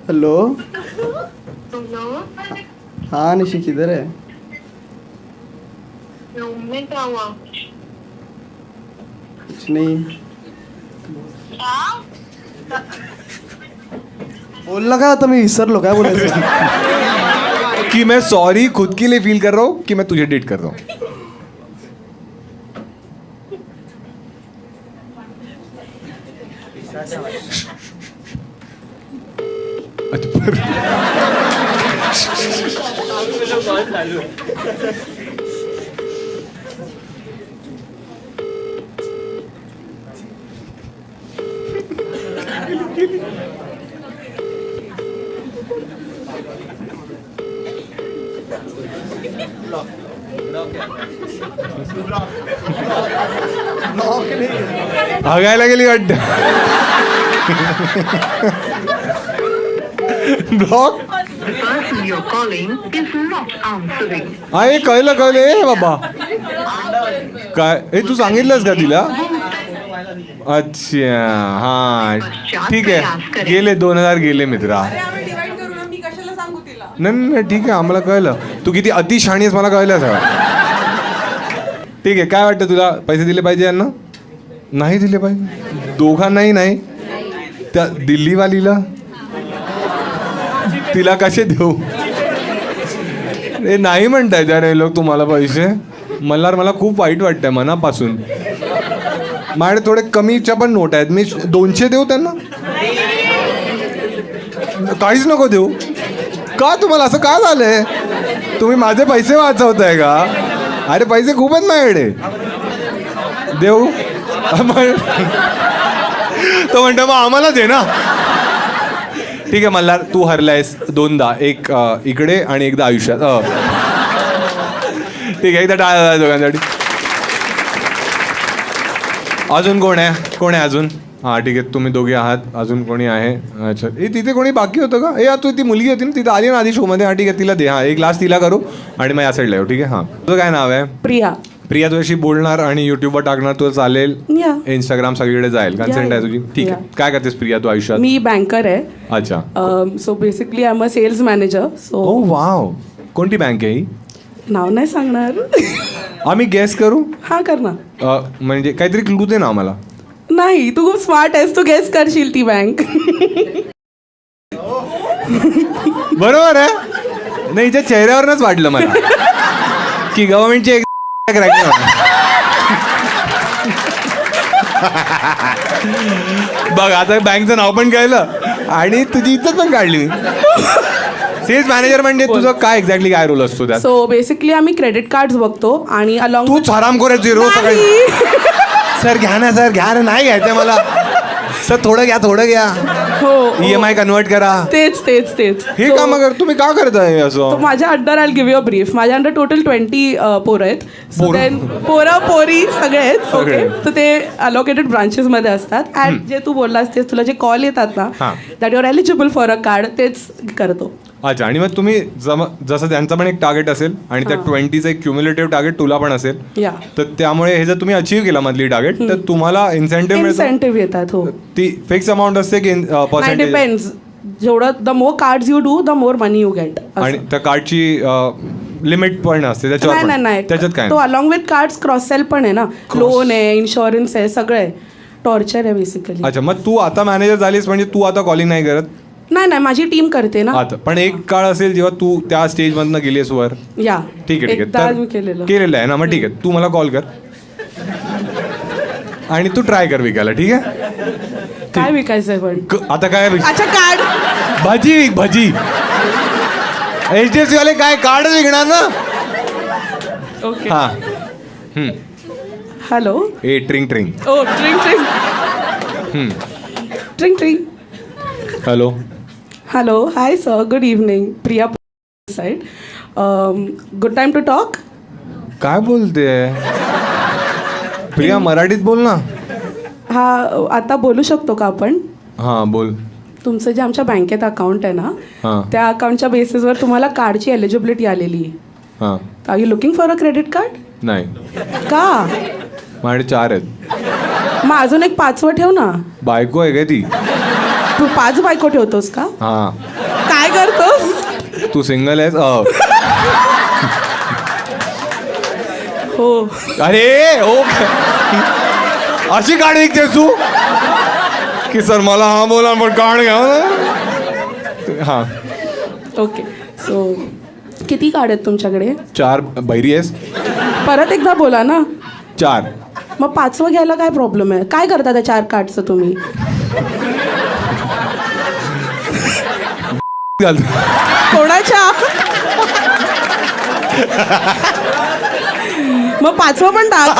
हेलो हाँ निशी किधर है. कुछ नहीं. बोलला काय होतं मी विसरलो काय बोलायचं. कि मैं सॉरी खुद के लिए फील कर रहा हूँ कि मैं तुझे डेट कर रहा हूँ. हगायला गेली वाटत. ब्लॉक. हे कळलं ए बाबा. काय हे तू सांगितलंस का तिला. अच्छा हा ठीक आहे गेले 2000 गेले मित्रा. आम्ही डिवाइड करू ना. मी कशाला सांगू तिला. नाही ठीक आहे आम्हाला कळलं. तू किती अतिशहाणी आहेस मला कळलं सगळं. ठीक आहे काय वाटतं तुला पैसे दिले पाहिजे यांना. नाही दिले पाहिजे दोघांनाही. नाही त्या दिल्लीवालीला तिला कसे देऊ. हे नाही म्हणतायत यार हे लोक तुम्हाला पैसे. मला खूप वाईट वाटतंय मनापासून. माझ्याकडे थोडे कमीच्या पण नोट आहेत. मी 200 देऊ त्यांना. काहीच नको देऊ का. तुम्हाला असं का झालंय. तुम्ही माझे पैसे वाचवताय का. अरे पैसे खूप आहेत माझ्याकडे. देऊ तो म्हणतो मग आम्हाला दे ना. ठीक आहे मल्हार तू हरलायस 2दा. एक इकडे आणि एकदा आयुष्यात. ठीक आहे एकदा टाळा दोघांसाठी. अजून कोण आहे अजून. हां ठीक आहे तुम्ही दोघे आहात. अजून कोणी आहे. अच्छा तिथे कोणी बाकी होतं का. हे तू ती मुलगी होती ना तिथं आली ना आधी शोमध्ये. हां ठीक आहे तिला दे. हां एक ग्लास तिला करू आणि मग या साईडला येऊ. ठीक आहे हां तुझं काय नाव आहे. प्रिया. प्रिया तुझ्याशी बोलणार आणि युट्यूबवर टाकणार तुला चालेल. या. इंस्टाग्राम सगळीकडे जाईल. कन्सेंट आहे तुझी. ठीक आहे काय करतेस प्रिया तू आयुष्यात. मी बँकर आहे. अच्छा so basically I am a sales manager. So oh wow कोणती बँक आहे ही. नाव नाही सांगणार. आम्ही गेस करू. हा कर ना. म्हणजे काहीतरी क्लू दे ना आम्हाला. नाही तू खूप स्मार्ट आहेस. तू गेस करशील ती बँक. बरोबर आहे. नाही हिच्या चेहऱ्यावरच वाटलं मला की गव्हर्नमेंटची एक बघ आता बँकचं नाव पण कळलं आणि तुझी इज्जत पण काढली मी. सेल्स मॅनेजर म्हणजे तुझं काय एक्झॅक्टली काय रोल असतो त्यात. सो बेसिकली आम्ही क्रेडिट कार्ड बघतो आणि अलॉंग तूच हराम करायची रोज सकाळी. सर घ्या ना नाही घ्यायचं मला. सर थोडं घ्या. हो EMI कन्वर्ट करा. तेच हे काम कर तुम्ही का करताय असं. माझ्या under I give you a brief. माझ्या अंडर टोटल 20 पोरं आहेत. सो देन पोरी सगळे आहेत. ओके तर ते अलोकेटेड ब्रांचेस मध्ये असतात. अँड जे तू बोललास तेच तुला जे कॉल येतात ना हां. That you are eligible for a card तेच करतो. अच्छा, आणि मग तुम्ही जसं त्यांचं पण एक टार्गेट असेल आणि त्या 20चं एक क्युम्युलेटिव्ह टार्गेट तुला पण असेल, या तर त्यामुळे हे जर तुम्ही अचीव्ह केला मधली टार्गेट तर तुम्हाला इन्सेंटिव्ह मिळतो. इन्सेंटिव्ह येतात. हो, ती फिक्स अमाऊंट असते की पर्सेंटेज? डिपेंड्स. जेवढं the more cards you do the more money you get. आणि त्या कार्डची लिमिट पण असते त्याच्यावर नाही पण? नाही त्याच्यात काय तो along with cards cross sell पण आहे ना, लोन आहे, इन्शुरन्स आहे, सगळं आहे. टॉर्चर आहे बेसिकली. अच्छा, मग तू आता मॅनेजर झालीस म्हणजे तू आता कॉलिंग नाही करत नाही, माझी टीम करते ना. आता. पण एक काळ असेल जेव्हा तू त्या स्टेज मधनं गेलीस वर. या ठीक आहे एकदा मी केलेलं. केलेलं आहे ना, मग ठीक आहे, तू मला कॉल कर आणि तू ट्राय कर विकायला. ठीक आहे, काय विकायचंय पण आता काय अच्छा कार्ड. भजी विक, भजी. HDFC वाले काय कार्डच विकणार ना. ओके. हा. हॅलो. ए ट्रिंग ट्रिंग. ओ ट्रिंग ट्रिंग ट्रिंग ट्रिंग. Hello. Hello, hi sir, good evening. Priya साईड. Good time to talk. काय बोलते प्रिया? मराठीत बोल ना. हा, आता बोलू शकतो का आपण? हा बोल. तुमचं जे आमच्या बँकेत अकाउंट आहे हां. ना, त्या अकाउंटच्या बेसिसवर तुम्हाला कार्डची एलिजिबिलिटी आलेली आहे. हां. Are you looking for a credit card? नाही, का? माझ्याकडे 4 आहेत. मग अजून एक 5वं ठेव ना. बायको आहे काय ती? तू 5 बायको ठेवतोस का? हा. काय करतोस? तू सिंगल आहेस? हो. अरे ओके. अशी कार्ड विकतेस तू की सर मला हा बोला पण कार्ड घ्या ना. हा. ओके. सो किती कार्ड आहेत तुमच्याकडे? 4. बहिरी आहेस? परत एकदा बोला ना. 4. मग 5वं घ्यायला काय प्रॉब्लेम आहे? काय करता त्या 4 कार्डचं तुम्ही? कोणाच्या? मग 5वं पण टाक.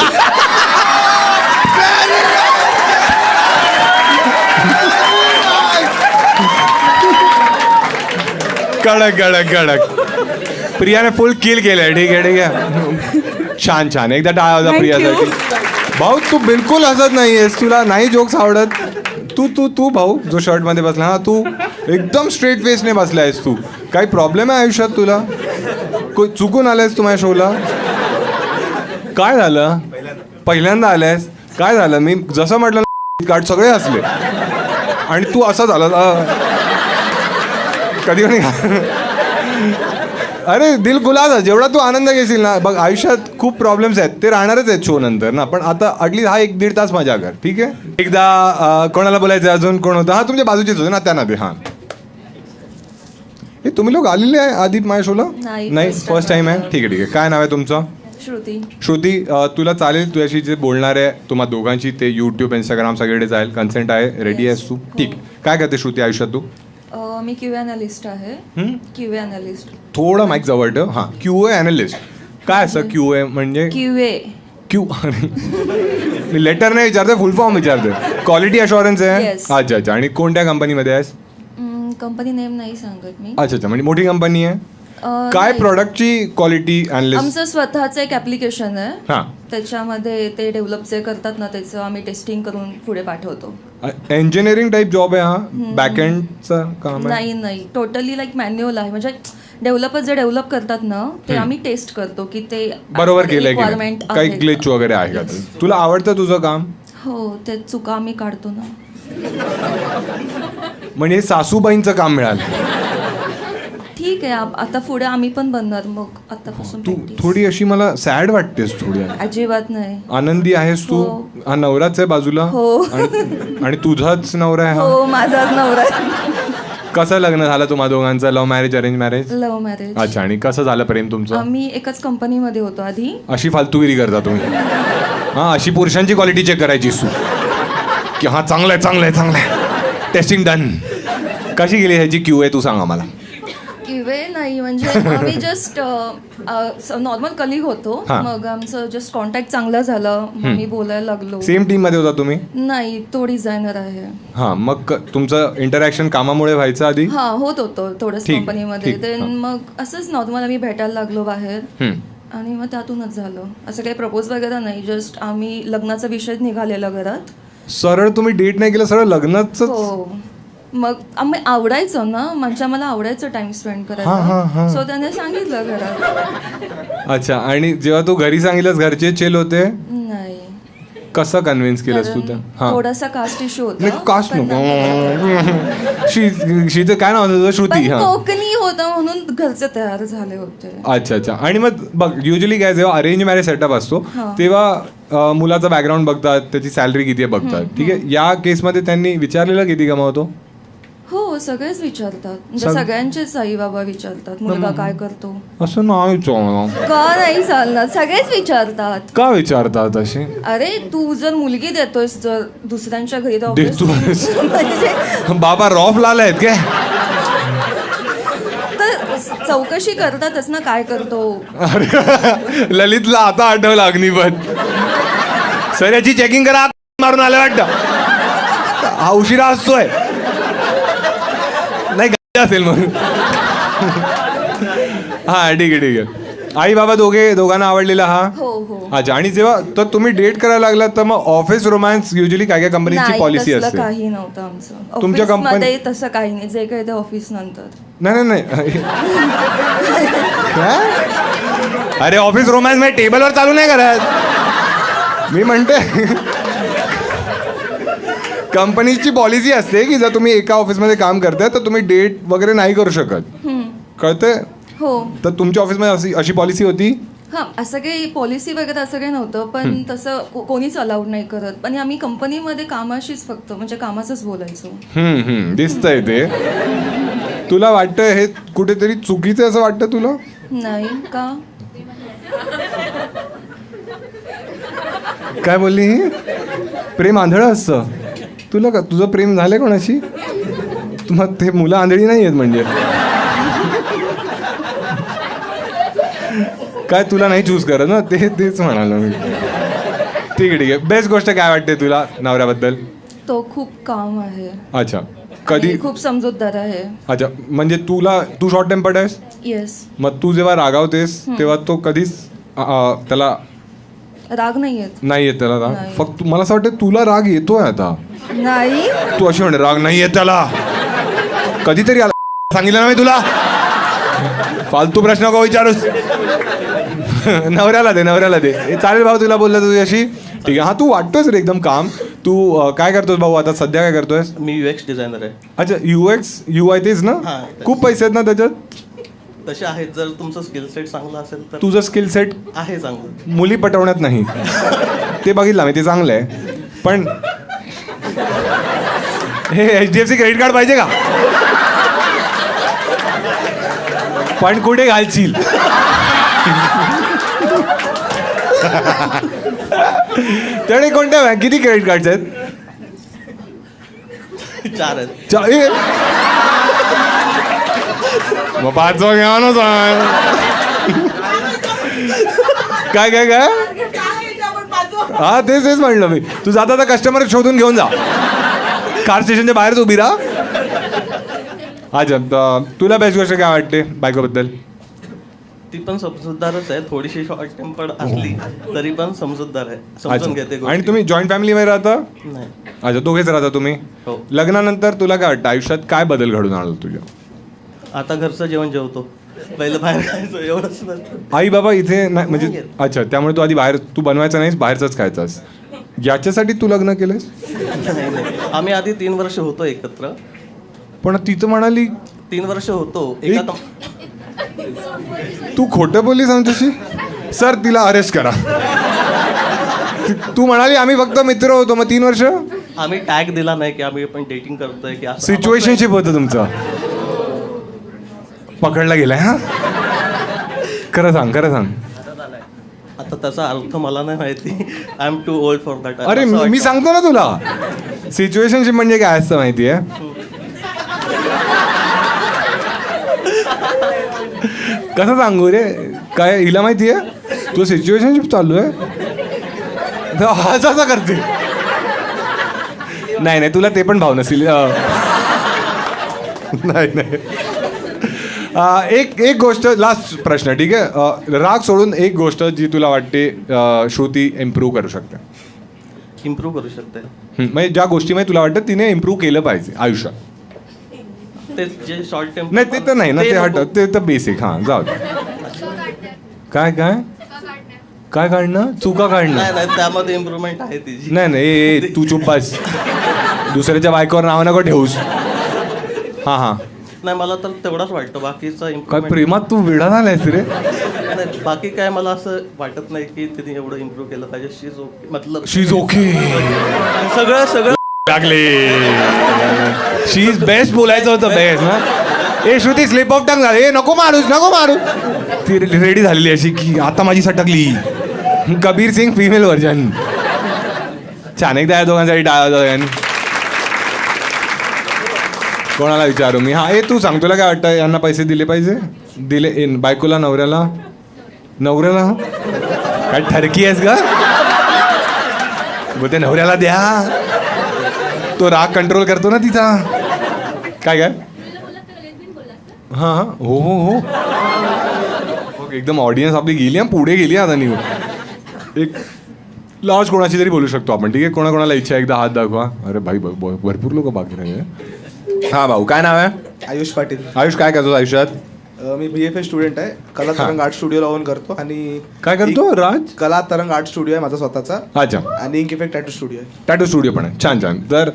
कडक कडक कडक. प्रियाने फुल किल केलंय. ठीक आहे, ठीक आहे. छान छान. एकदा टाळा होता Thank you. प्रियासाठी. भाऊ तू बिलकुल हसत नाहीयेस, तुला नाही जोक्स आवडत. तू तू तू भाऊ जो शर्ट मध्ये बसला, हा तू एकदम स्ट्रेट फेसने बसलायस. तू काही प्रॉब्लेम आहे आयुष्यात तुला? चुकून आलायस तू माझ्या शोला? काय झालं? पहिल्यांदा आलायस? काय झालं? मी जसं म्हटलं कार्ड सगळे हसले आणि तू असा झाला. कधी कधी अरे दिल गुलाब. जेवढा तू आनंद घेशील ना, बघ आयुष्यात खूप प्रॉब्लेम्स आहेत, ते राहणारच आहेत शो नंतर ना. पण आता अटलीस्ट हा 1-1.5 तास मजा कर. ठीक आहे. एकदा कोणाला बोलायचं? अजून कोण होतं? हा तुमच्या बाजूचेच होते ना त्यांना दे. हां, हे तुम्ही लोक आलेले आहे आधी माझ्या शोला? नाही, फर्स्ट टाइम आहे. ठीक आहे, ठीक आहे. काय नाव आहे तुमचं? श्रुती. श्रुती, तुला चालेल तुझ्याशी जे बोलणार आहे तुम्हा दोघांची ते यूट्यूब इंस्टाग्राम सगळीकडे जाईल. कन्सेंट आहे? रेडी आहेस तू? ठीक. काय करते श्रुती आयुष्यात तू? मी क्यू अनालिस्ट आहे. Q analyst. थोडं माईक जवळ ठेव. हां, QA अनालिस्ट. काय असं QA म्हणजे? क्यू मी लेटर नाही विचारते, फुल फॉर्म विचारते. क्वालिटी अशुरन्स आहे? Yes. अच्छा अच्छा. आणि कोणत्या कंपनीमध्ये आहेस? कंपनी नेम नाही सांगत मी. अच्छा अच्छा, म्हणजे मोठी कंपनी आहे. काय प्रॉडक्टची क्वालिटी अनालिस्ट? आमचं स्वतःचं एक ऍप्लिकेशन आहे. हां. त्याच्यामध्ये ते डेव्हलप जे करतात ना, त्याचं आम्ही टेस्टिंग करून पुढे पाठवतो. इंजिनिअरिंग टाईप जॉब आहे हा? बॅकएंडचं काम आहे? नाही, टोटली लाईक मॅन्युअल आहे. म्हणजे डेव्हलपर जे डेव्हलप करतात ना, ते आम्ही टेस्ट करतो की ते बरोबर केलंय की रिक्वायरमेंट नाही? काही ग्लिच वगैरे आहे का? तुला आवडतं तुझं काम? हो, ते चुका आम्ही काढतो ना. म्हणजे सासूबाईंचं काम मिळालं. ठीक आहे, आता पुढे आम्ही पण बनणार मग आतापासून तू practice. थोडी अशी मला सॅड वाटतेस थोडी. अजिबात नाही. आनंदी आहेस तू? हो. हा नवराच आहे बाजूला? हो. आणि तुझाच नवरा आहे हा? हो, माझाच नवरा आहे. कसं लग्न झालं तुम्हा दोघांचं? Love marriage, arrange marriage? Love marriage. अच्छा. आणि कसं झालं प्रेम तुमचं? आम्ही एकाच कंपनीमध्ये होतो आधी. अशी फालतूगिरी करता तुम्ही? हा, अशी पुरुषांची क्वालिटी चेक करायची तू की हा चांगलं आहे, चांगलं आहे, चांगलं आहे, टेस्टिंग डन. कशी गेली ह्याची QA तू सांग आम्हाला. किवे नाही, म्हणजे आम्ही जस्ट नॉर्मल कलिग होतो. हा. मग आमचं जस्ट कॉन्टॅक्ट चांगला झाला. मग मी बोलायला लागलो. सेम टीम मध्ये होता तुम्ही? नाही, तो डिझायनर आहे. हा, मग तुमचं इंटरॅक्शन कामामुळे व्हायचं आधी? हा, होत होतं थोडंच ठीक, कंपनीमध्ये. ठीक, देन हा. मग असंच नॉर्मल आम्ही भेटायला लागलो बाहेर. आणि मग त्यातूनच झालं. असं काही प्रपोज वगैरे नाही, जस्ट आम्ही लग्नाचा विषय निघालेला घरात. सरळ तुम्ही डेट नाही केलं, सरळ लग्नाच? हो. मग आम्ही आवडायचो ना, मला आवडायचं टाइम स्पेंड करायला. सो त्याने सांगितलं घरात. अच्छा, आणि जेव्हा तू घरी सांगितलंस घरचे चिल होते? नाही, कसं कन्व्हिन्स केलंस तू त्या? हा, थोडासा कास्ट इश्यू नाही होता. कास्ट पण नको. शीचं काय नाव होतं तुझं? श्रुती. पण हा, कोकणी होता म्हणून घरचे तयार झाले होते. अच्छा अच्छा. आणि मग बघ, युजली काय जेव्हा अरेंज मॅरेज सेटअप असतो तेव्हा मुलाचा बॅकग्राऊंड बघतात, त्याची सॅलरी किती आहे बघतात, ठीक आहे. या केसमध्ये त्यांनी विचारलेलं किती कमावतो? हो, सगळेच विचारतात. म्हणजे सगळ्यांचेच आई बाबा विचारतात मुलगा काय करतो. असं नाही चालणार. का नाही चालणार, सगळेच विचारतात. का विचारतात असे? अरे तू जर मुलगी देतोयस जर दुसऱ्यांच्या घरी तर देतोयस? obviously म्हणजे बाबा रॉफ लाल आहेत काय? तर चौकशी करतातच ना काय करतो. अरे ललितला आता आठवलं अग्निपथ. सर याची चेकिंग करा, मारून आलं वाटतं. हा उशिरा असतोय, नाही गाडी असेल म्हणून. हा ठीक आहे ठीक आहे. आई बाबा दोघांना आवडलेला हा? हो हो. अच्छा. आणि जेव्हा तर तुम्ही डेट करायला लागलात तर मग ऑफिस रोमॅन्स युजली काय काय कंपनीची नाही, पॉलिसी तसलं असते? काही नव्हतं आमचं. तुमच्या ऑफिसमध्ये तसं काही नाही, जे काही ते ऑफिस नंतर. नाही नाही नाही. काय? अरे ऑफिस रोमॅन्स म्हणजे टेबलवर चालू नाही करत. मी म्हणते कंपनीची पॉलिसी असते की जर तुम्ही एका ऑफिसमध्ये काम करताय तर तुम्ही डेट वगैरे नाही करू शकत. कळतंय? हो. तर तुमच्या ऑफिसमध्ये अशी पॉलिसी होती? हां, असं काही पॉलिसी वगैरे असं काही नव्हतं, पण तसं कोणीच अलाउड नाही करत. पण आम्ही कंपनीमध्ये कामाशीच फक्त म्हणजे कामाचंच बोलायचो. दिसतंय ते. तुला वाटतं हे कुठेतरी चुकीचं असं वाटतं तुला? नाही का? काय बोलली ही? प्रेम आंधळं असतं. तुला का तुझं प्रेम झालंय कोणाशी? मग ते मुलं आंधळी नाही आहेत म्हणजे? काय तुला नाही चूज करत ना? तेच म्हणालो मी. ठीक आहे ठीक आहे. बेस्ट गोष्ट काय वाटते तुला नवऱ्याबद्दल? तो खूप काम आहे. अच्छा. कधी? आणि खूप समजूतदार आहे. अच्छा, म्हणजे तू शॉर्ट टेम्पर्ड आहेस? येस. मग तू जेव्हा रागावतेस तेव्हा तो कधीच त्याला राग नाही येत. नाही येत त्याला राग? नाही. फक्त मला असं वाटतं तुला राग येतोय आता. नाही. तू अशी म्हणे राग नाही येत त्याला. कधीतरी आला सांगितलं ना मी तुला. फालतू प्रश्न नको विचारूस. नवऱ्याला दे. चालेल भाऊ, तुला बोललं तुझ्याशी. ठीक आहे. हा, तू वाटतोयस रे एकदम काम. तू काय करतोस भाऊ आता सध्या? काय करतोयस? मी UX डिझायनर आहे. अच्छा, UX UI तेच ना? हां. खूप पैसे आहेत ना त्याच्यात? तसे आहेत, जर तुमचं स्किल सेट चांगलं असेल तर तुझं स्किल सेट आहे चांगलं. मुली पटवण्यात नाही. ते बघितलं मी, ते चांगलं आहे. पण हे HDFC क्रेडिट कार्ड पाहिजे का? पण कुठे घालशील? त्याने कोणत्या किती क्रेडिट कार्ड्स आहेत? 4 आहेत. मग 5 घ्या ना सांग. काय काय काय? हा, तेच म्हणलं मी. तू जाता आता कस्टमर शोधून घेऊन जा. कार स्टेशनच्या बाहेरच उभी राहा. अच्छा, तुला बेस्ट गोष्ट काय वाटते बायकोबद्दल? ती पण समजूतदारच आहे. थोडीशी शॉर्ट टेम्पर्ड असली तरी पण समजूतदार आहे, समजून घेते अच्छा. गोष्टी. आणि तुम्ही जॉईंट फॅमिलीमध्ये राहता? नाही. अच्छा, दोघेच राहता तुम्ही? हो. लग्नानंतर तुला काय वाटतं आयुष्यात काय बदल घडून आला तुझ्या? आता घरचं जेवण जेवतो, पहिलं बाहेर खायचं एवढंच नाही. आई बाबा इथे नाही म्हणजे? नाही. अच्छा, त्यामुळे तू आधी बाहेर तू बनवायचं नाहीस, बाहेरचंच खायचंस. याच्यासाठी तू लग्न केलंस? नाही. आम्ही आधी 3 वर्ष होतो एकत्र. पण ती तर म्हणाली 3 वर्ष होतो तू खोटं बोललीस आमच्याशी. सर, तिला अरेस्ट करा. तू म्हणाली आम्ही फक्त मित्र होतो, मग 3 वर्ष? आम्ही टॅग दिला नाही की आम्ही पण डेटिंग करतोय की असं. सिच्युएशनशिप होतं तुमचं. पकडला गेलाय? हा, खरं सांग. आता त्याचा अर्थ मला नाही माहिती. I am too old for that. अरे मी सांगतो ना तुला, सिच्युएशनशिप म्हणजे काय असतं माहितीये? कसं सांगू रे? काय हिला माहितीये तू सिच्युएशनशिप चालू आहे? असं करते. नाही, तुला ते पण भाव नसेल. नाही. एक गोष्ट, लास्ट प्रश्न, ठीक आहे? राग सोडून एक गोष्ट जी तुला वाटते श्रुती इम्प्रूव्ह करू शकते. इम्प्रूव्ह करू शकते. म्हणजे ज्या गोष्टीमध्ये तुला वाटतं तिने इम्प्रूव्ह केलं पाहिजे आयुष्यात. ते जे शॉर्ट टेम्पर नाही ते तर नाही ना, ते हट, ते तर बेसिक. हां जाऊ दे. काय काय काय काढणं, चुका काढणं? नाही नाही त्यामध्ये इम्प्रुव्हमेंट आहे तिची. नाही नाही ए, तू चुप बस. दुसऱ्याच्या बायकोवर नाव नको ठेवूस. हां हां. नाही मला तर तेवढाच वाटतं, बाकीचा काय इम्प्रुव्हमेंट प्रेमात तू वेडा झालायस रे? नाही, बाकी काय मला असं वाटत नाही की तिने एवढं इम्प्रूव्ह केलं पाहिजे. शीज ओके मतलब शी इज ओके. सगळं सगळं लागले. शी इज बेस्ट बोलायचं होतं, बेस्ट ना. ए श्रुती स्लिप ऑफ टंग झाले. ए नको मारूस नको मारू. ती रेडी झालेली अशी की आता माझी सटकली. Kabir Singh female version. छान. एकदा या दोघांसाठी टाळा जाऊया. कोणाला विचारू मी? हा ए तू सांग, तुला काय वाटतं, यांना पैसे दिले पाहिजे? दिले बायकोला, नवऱ्याला? नवऱ्याला काय ठरकी आहेस का? बोलते नवऱ्याला द्या, तो राग कंट्रोल करतो ना तिचा. काय काय? हां हां हो हो हो. ओके एकदम ऑडियन्स आपली गेली, पुढे गेली आता निघून. एक लास्ट कोणाची तरी बोलू शकतो आपण, ठीक आहे? कोणाकोणाला इच्छा आहे एकदा हात दाखवा. अरे भाई भरपूर लोक बाकी राहिले. हां भाऊ काय नाव आहे? आयुष पाटील. आयुष काय करतो आयुष्यात? मी BFA स्टुडंट आहे. कला तरंग आर्ट स्टुडिओ लावून करतो. आणि काय करतो राज? कला तरंग आर्ट स्टुडिओ आहे माझा स्वतःचा. अच्छा. आणि इंक इफेक्ट टॅटू स्टुडिओ आहे. टॅटू स्टुडिओ पण आहे. छान छान. तर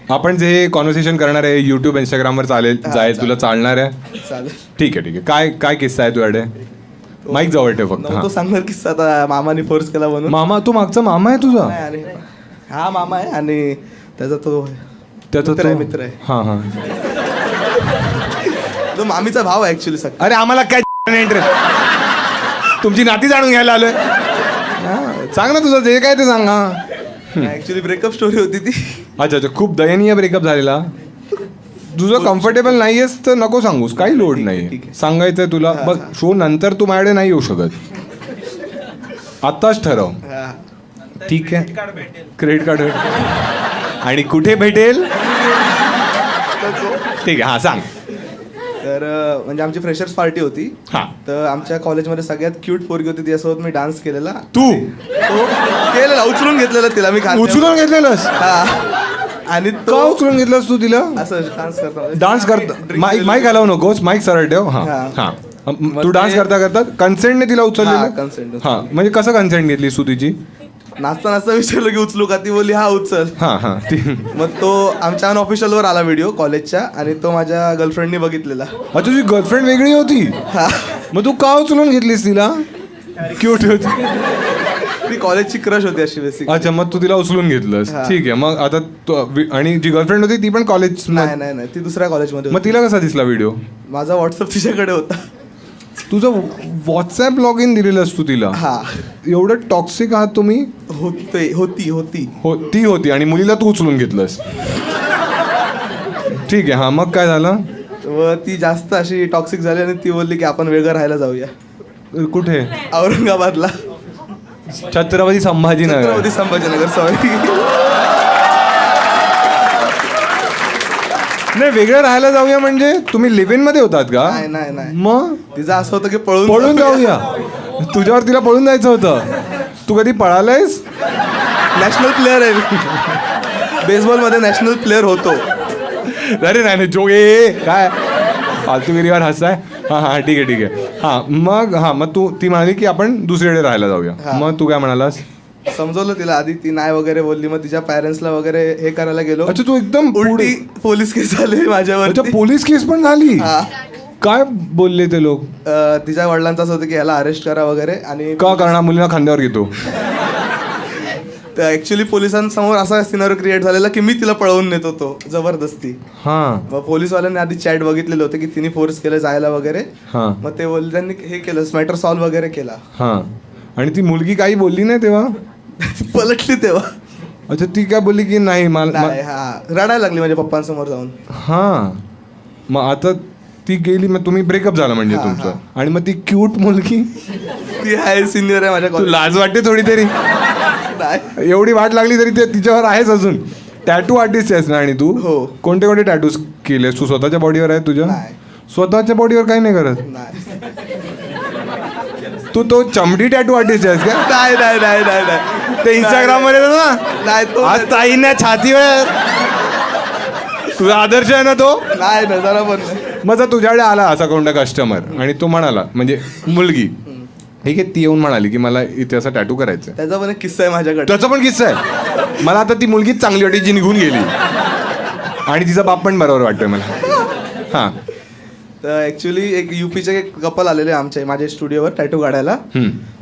आपण जे कॉन्व्हर्सेशन करणार आहे यूट्यूब इंस्टाग्रामवर चालेल जाईल, तुला चालणार आहे? चालेल. ठीक आहे ठीक आहे. काय काय किस्सा आहे तुझ्याकडे? माईक जवळ ठेव फक्त. तो सांगणार किस्सा आता मामाने फोर्स केला म्हणून. मामा, तू मागचा मामा आहे तुझा? नाही, आणि हा मामा आहे आणि त्याचा तो त्याचा मित्र आहे, मित्र आहे. हां हां. तो मामीचा भाव आहे ऍक्च्युली सगळं. अरे आम्हाला काय इंटरेस्ट, तुमची नाती जाणून घ्यायला आलोय. हां सांग ना तुझं जे काय ते सांग. हां ऍक्च्युली ब्रेकअप स्टोरी होती ती. अच्छा अच्छा. खूप दयनीय ब्रेकअप झालेला. तुझं कम्फर्टेबल नाही आहेस तर नको सांगूस, काही लोड नाही. सांगायचंय तुला बघ, शो नंतर तू माझ्याकडे नाही येऊ शकत. आत्ताच ठरव. हा. ठीक आहे. क्रेडिट कार्ड भेटेल. आणि कुठे भेटेल? ठीक आहे. हां सांग. तर म्हणजे आमची फ्रेशर्स पार्टी होती. हां. तर आमच्या कॉलेजमध्ये सगळ्यात क्यूट पोरगी होती, तिच्यासोबत मी डान्स केलेला. तू तो केलेला, उचलून घेतलेला तिला मी खाली. उचलून घेतलेलंस? हा. आणि का तो उचलून घेतलंस तू तिला? असं डान्स करता डान्स करता माईक हलवू नकोस, माईक सरळ ठेव. हां हां. तू डान्स करता करता कन्सेंटने तिला उचललेलं? कन्सेंट. हां म्हणजे कसं कन्सेंट घेतलीस तू तिची? नाचता नाचता विचारलं की उचलू का? ती बोलली हा उचल. हां हां. ती मग तो आमच्या अनऑफिशियलवर आला व्हिडिओ कॉलेजच्या, आणि तो माझ्या गर्लफ्रेंडनी बघितलेला. अच्छा तुझी गर्लफ्रेंड वेगळी होती? हा. मग तू का उचलून घेतलीस तिला? क्यूट होती. ती कॉलेजची क्रश होती अशी बेसिक. अच्छा मग तू तिला उचलून घेतलंस. ठीक आहे. मग आता आणि जी गर्लफ्रेंड होती ती पण कॉलेज? नाही नाही नाही, ती दुसऱ्या कॉलेजमध्ये मग तिला कसा दिसला व्हिडिओ? माझा व्हॉट्सअप तिच्याकडे होता. तुझं व्हॉट्सॲप लॉग इन दिलेलंस तू तिला? हा. एवढं टॉक्सिक आहात तुम्ही? होती हो ती होती आणि मुलीला तू उचलून घेतलंस. ठीक आहे. हां मग काय झालं? व ती जास्त अशी टॉक्सिक झाली आणि ती बोलली की आपण वेगळं राहायला जाऊया. कुठे? औरंगाबादला. छत्रपती संभाजीनगर. छत्रपती संभाजीनगर, सॉरी. नाही वेगळं राहायला जाऊया म्हणजे तुम्ही लिव्ह इन मध्ये होतात का? नाही नाही नाही. मग तिचं असं होतं की पळून जाऊया. तुझ्यावर तिला पळून जायचं होतं. तू कधी पळालायस? नॅशनल प्लेअर आहे. बेसबॉलमध्ये नॅशनल प्लेअर होतो. अरे नाही नाही जोग ए काय फालतूगिरीवर हसाय. हां हां ठीक आहे ठीक आहे. हां मग तू ती म्हणाली की आपण दुसरीकडे राहायला जाऊया. मग तू काय म्हणालास? समजवलं तिला आधी, ती नाही वगैरे बोलली. मग तिच्या पॅरेंट्सला वगैरे हे करायला गेलो. अच्छा तू एकदम उलटी पोलीस केस झाली माझ्यावर. अच्छा पोलीस केस पण झाली? काय बोलले ते लोक? तिच्या वडिलांचं असं होतं की याला अरेस्ट करा वगैरे. आणि का करणार? मुलीला खांद्यावर घेतो. तर ऍक्च्युली पोलिसांसमोर असा सिनारिओ क्रिएट झालेला की मी तिला पळवून नेत होतो जबरदस्ती. हां. मग पोलीसवाल्यांनी आधी चॅट बघितलेलं होतं की तिने फोर्स केलं जायला वगैरे. हां. मग ते बोलले, त्यांनी हे केलं, मॅटर सॉल्व्ह वगैरे केला. हां. आणि ती मुलगी काही बोलली नाही तेव्हा? पलटली तेव्हा. अच्छा ती काय बोलली की नाही मला? नाही, हा रडायला लागली माझ्या पप्पांसमोर जाऊन. हां. मग आता ती गेली, मग तुम्ही ब्रेकअप झाला म्हणजे तुमचं. आणि मग ती क्यूट मुलगी ती आहे, सिनियर आहे माझ्या तू कॉलेज. लाज वाटते थोडी तरी? नाही. एवढी वाट लागली तरी ते तिच्यावर आहेच अजून. टॅटू आर्टिस्ट आहेस ना? आणि तू हो. कोणते कोणते टॅटूज केलेस तू? स्वतःच्या बॉडीवर आहे तुझ्या? नाही. स्वतःच्या बॉडीवर काही नाही करत नाही तू? तो चमडी टॅटू आर्टिस्ट आहेस का? नाही नाही नाही नाही नाही. ते इंस्टाग्राम वर येतो ना, नाही तो आज ताईने छातीवर तुझा आदर्श आहे ना तो. नाही ना जरा पण नाही. मग जर तुझ्याकडे आला असा कोणता कस्टमर आणि तो म्हणाला म्हणजे मुलगी ठीक आहे ती येऊन म्हणाली की मला इथे असा टॅटू करायचं आहे. त्याचा पण एक किस्सा आहे माझ्याकडे. त्याचा पण किस्सा आहे. मला आता ती मुलगीच चांगली वाटली जी निघून गेली आणि तिचा बाप पण बरोबर वाटतोय मला. हां तर ऍक्च्युली एक युपीचे एक कपल आलेले आमच्या माझ्या स्टुडिओवर टॅटू काढायला.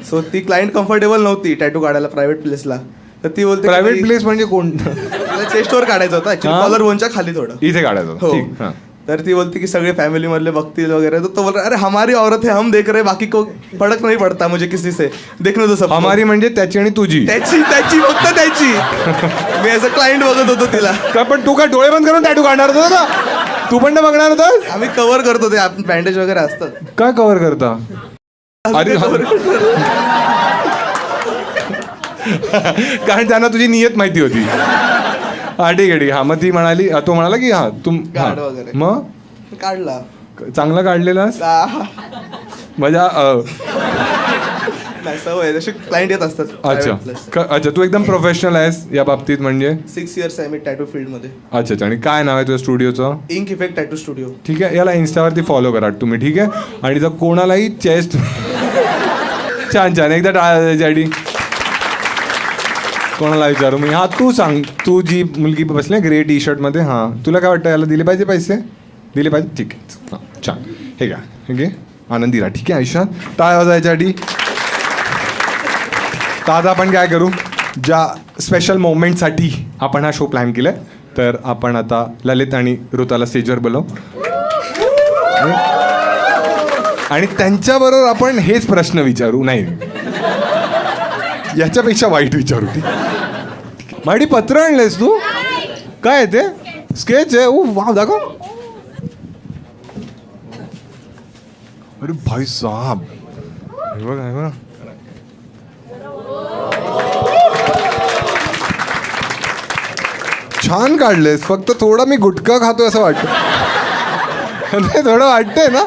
सो ती क्लायंट कम्फर्टेबल नव्हती टॅटू काढायला प्रायव्हेट प्लेसला. तर ती बोलते प्रायव्हेट प्लेस म्हणजे कोण चेस्टवर काढायचं होतं ऍक्च्युली कॉलर बोनच्या खाली थोडं. इथे काढायचं हो. ठीक. हां तर ती बोलती की सगळे फॅमिली मधले बघतील वगैरे. तो बोल अरे हमारी औरत है हम देख रहे बाकी को फरक नहीं पडता मुझे किसी से देखने दो सब. हमारी म्हणजे त्याची आणि तुझी. त्याची फक्त त्याची. मी असं क्लायंट बघत होतो तिला. का पण तू काय डोळे बंद करून टॅटू काढणार होता ना. तू पण ना बघणार होतास. आम्ही कव्हर करतो ते बँडेज वगैरे असतात. काय कव्हर करता. अरे कारण त्यांना तुझी नियत माहिती होती. हा ठीक आहे ठीक आहे. हा मग ती म्हणाली तो म्हणाला की हा तुम काढ वगैरे. मग काढला चांगला काढलेलास माझ्या नाही सवय जसे क्लायंट येत असतात. अच्छा अच्छा तू एकदम प्रोफेशनल आहेस या बाबतीत म्हणजे. 6 years आहे मी टॅटू फील्ड मध्ये. अच्छा अच्छा. आणि काय नाव आहे तुझ्या स्टुडिओचं. Ink effect tattoo studio. ठीक आहे याला इन्स्टावरती फॉलो करा तुम्ही. ठीक आहे आणि जर कोणालाही चेस्ट छान छान एकदा टाळायची कोणाला विचारू मी. हा तू सांग तू जी मुलगी बसली ग्रे टी शर्टमध्ये हां तुला काय वाटतं याला दिले पाहिजे पैसे. दिले पाहिजे ठीक आहे. हां छान हे का ठीक आहे आनंदी राहा. ठीक आहे आयुष्यात टाळ्या वाजायच्यासाठी. तर आता आपण काय करू ज्या स्पेशल मोमेंटसाठी आपण हा शो प्लॅन केला आहे तर आपण आता ललित आणि ऋताला स्टेजवर बोलवू आणि त्यांच्याबरोबर आपण हेच प्रश्न विचारू. नाही याच्यापेक्षा वाईट विचारू. ती माहिती पत्र आणलंयस तू. काय आहे ते स्केच आहे. वाव दाखव. अरे भाई साहब हे बघ हे बघ. छान काढलेस. फक्त थोडा मी गुटखा खातोय असं वाटतं. नाही थोडं वाटतंय ना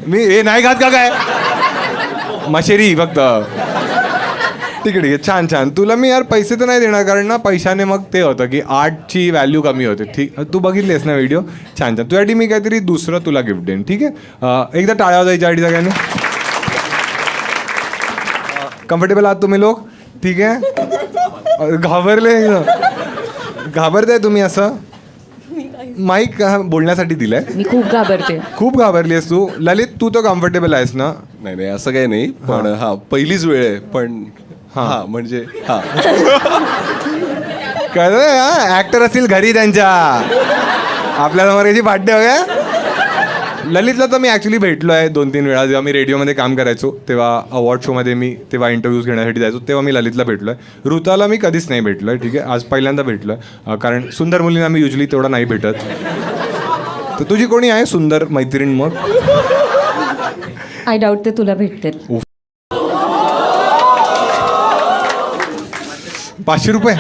मी हे नाही खात का काय मशेरी फक्त. ठीक आहे छान छान. तुला मी यार पैसे तर नाही देणार कारण ना पैशाने मग ते होतं की आर्टची व्हॅल्यू कमी होते. ठीक तू बघितलीस ना व्हिडिओ छान छान. तुझ्यासाठी मी काहीतरी दुसरं तुला गिफ्ट देईन. ठीक आहे एकदा टाळ्या वाजायच्या आधी सगळ्यांनी. कम्फर्टेबल आहात तुम्ही लोक. ठीक आहे घाबरताय तुम्ही असं. माईक बोलण्यासाठी दिलंय. मी खूप घाबरते. खूप घाबरली आहेस तू. ललित तू तर कम्फर्टेबल आहेस ना. नाही नाही असं काही नाही पण हा पहिलीच वेळ आहे पण हा म्हणजे हा कळलं ऍक्टर असतील घरी त्यांच्या आपल्या समोर याची पाड्डे वगैरे. ललितला तर मी ॲक्च्युली भेटलो आहे 2-3 वेळा. जेव्हा मी रेडिओमध्ये काम करायचो तेव्हा अवॉर्ड शोमध्ये मी तेव्हा इंटरव्ह्यूज घेण्यासाठी जायचो तेव्हा मी ललितला भेटलो आहे. ऋताला मी कधीच नाही भेटलो आहे. ठीक आहे आज पहिल्यांदा भेटलो आहे कारण सुंदर मुलींना मी युजली तेवढा नाही भेटत. तर तुझी कोणी आहे सुंदर मैत्रीण मग. आय डाऊट ते तुला भेटते. 500 रुपये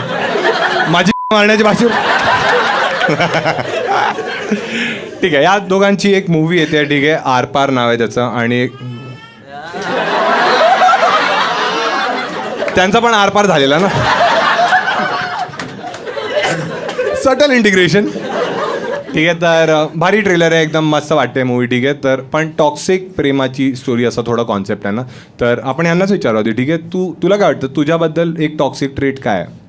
माझी मारण्याचे 500 ठीक आहे. या दोघांची एक मूवी येते. ठीक आहे आरपार नाव आहे त्याचं आणि त्यांचा पण आरपार झालेला ना. Subtle integration. ठीक आहे तर भारी ट्रेलर आहे एकदम मस्त वाटते मूवी. ठीक आहे तर पण टॉक्सिक प्रेमाची स्टोरी असा थोडा कॉन्सेप्ट आहे ना. तर आपण यांनाच विचारू होती. ठीक आहे तुला काय वाटतं तुझ्याबद्दल एक टॉक्सिक ट्रेट काय आहे.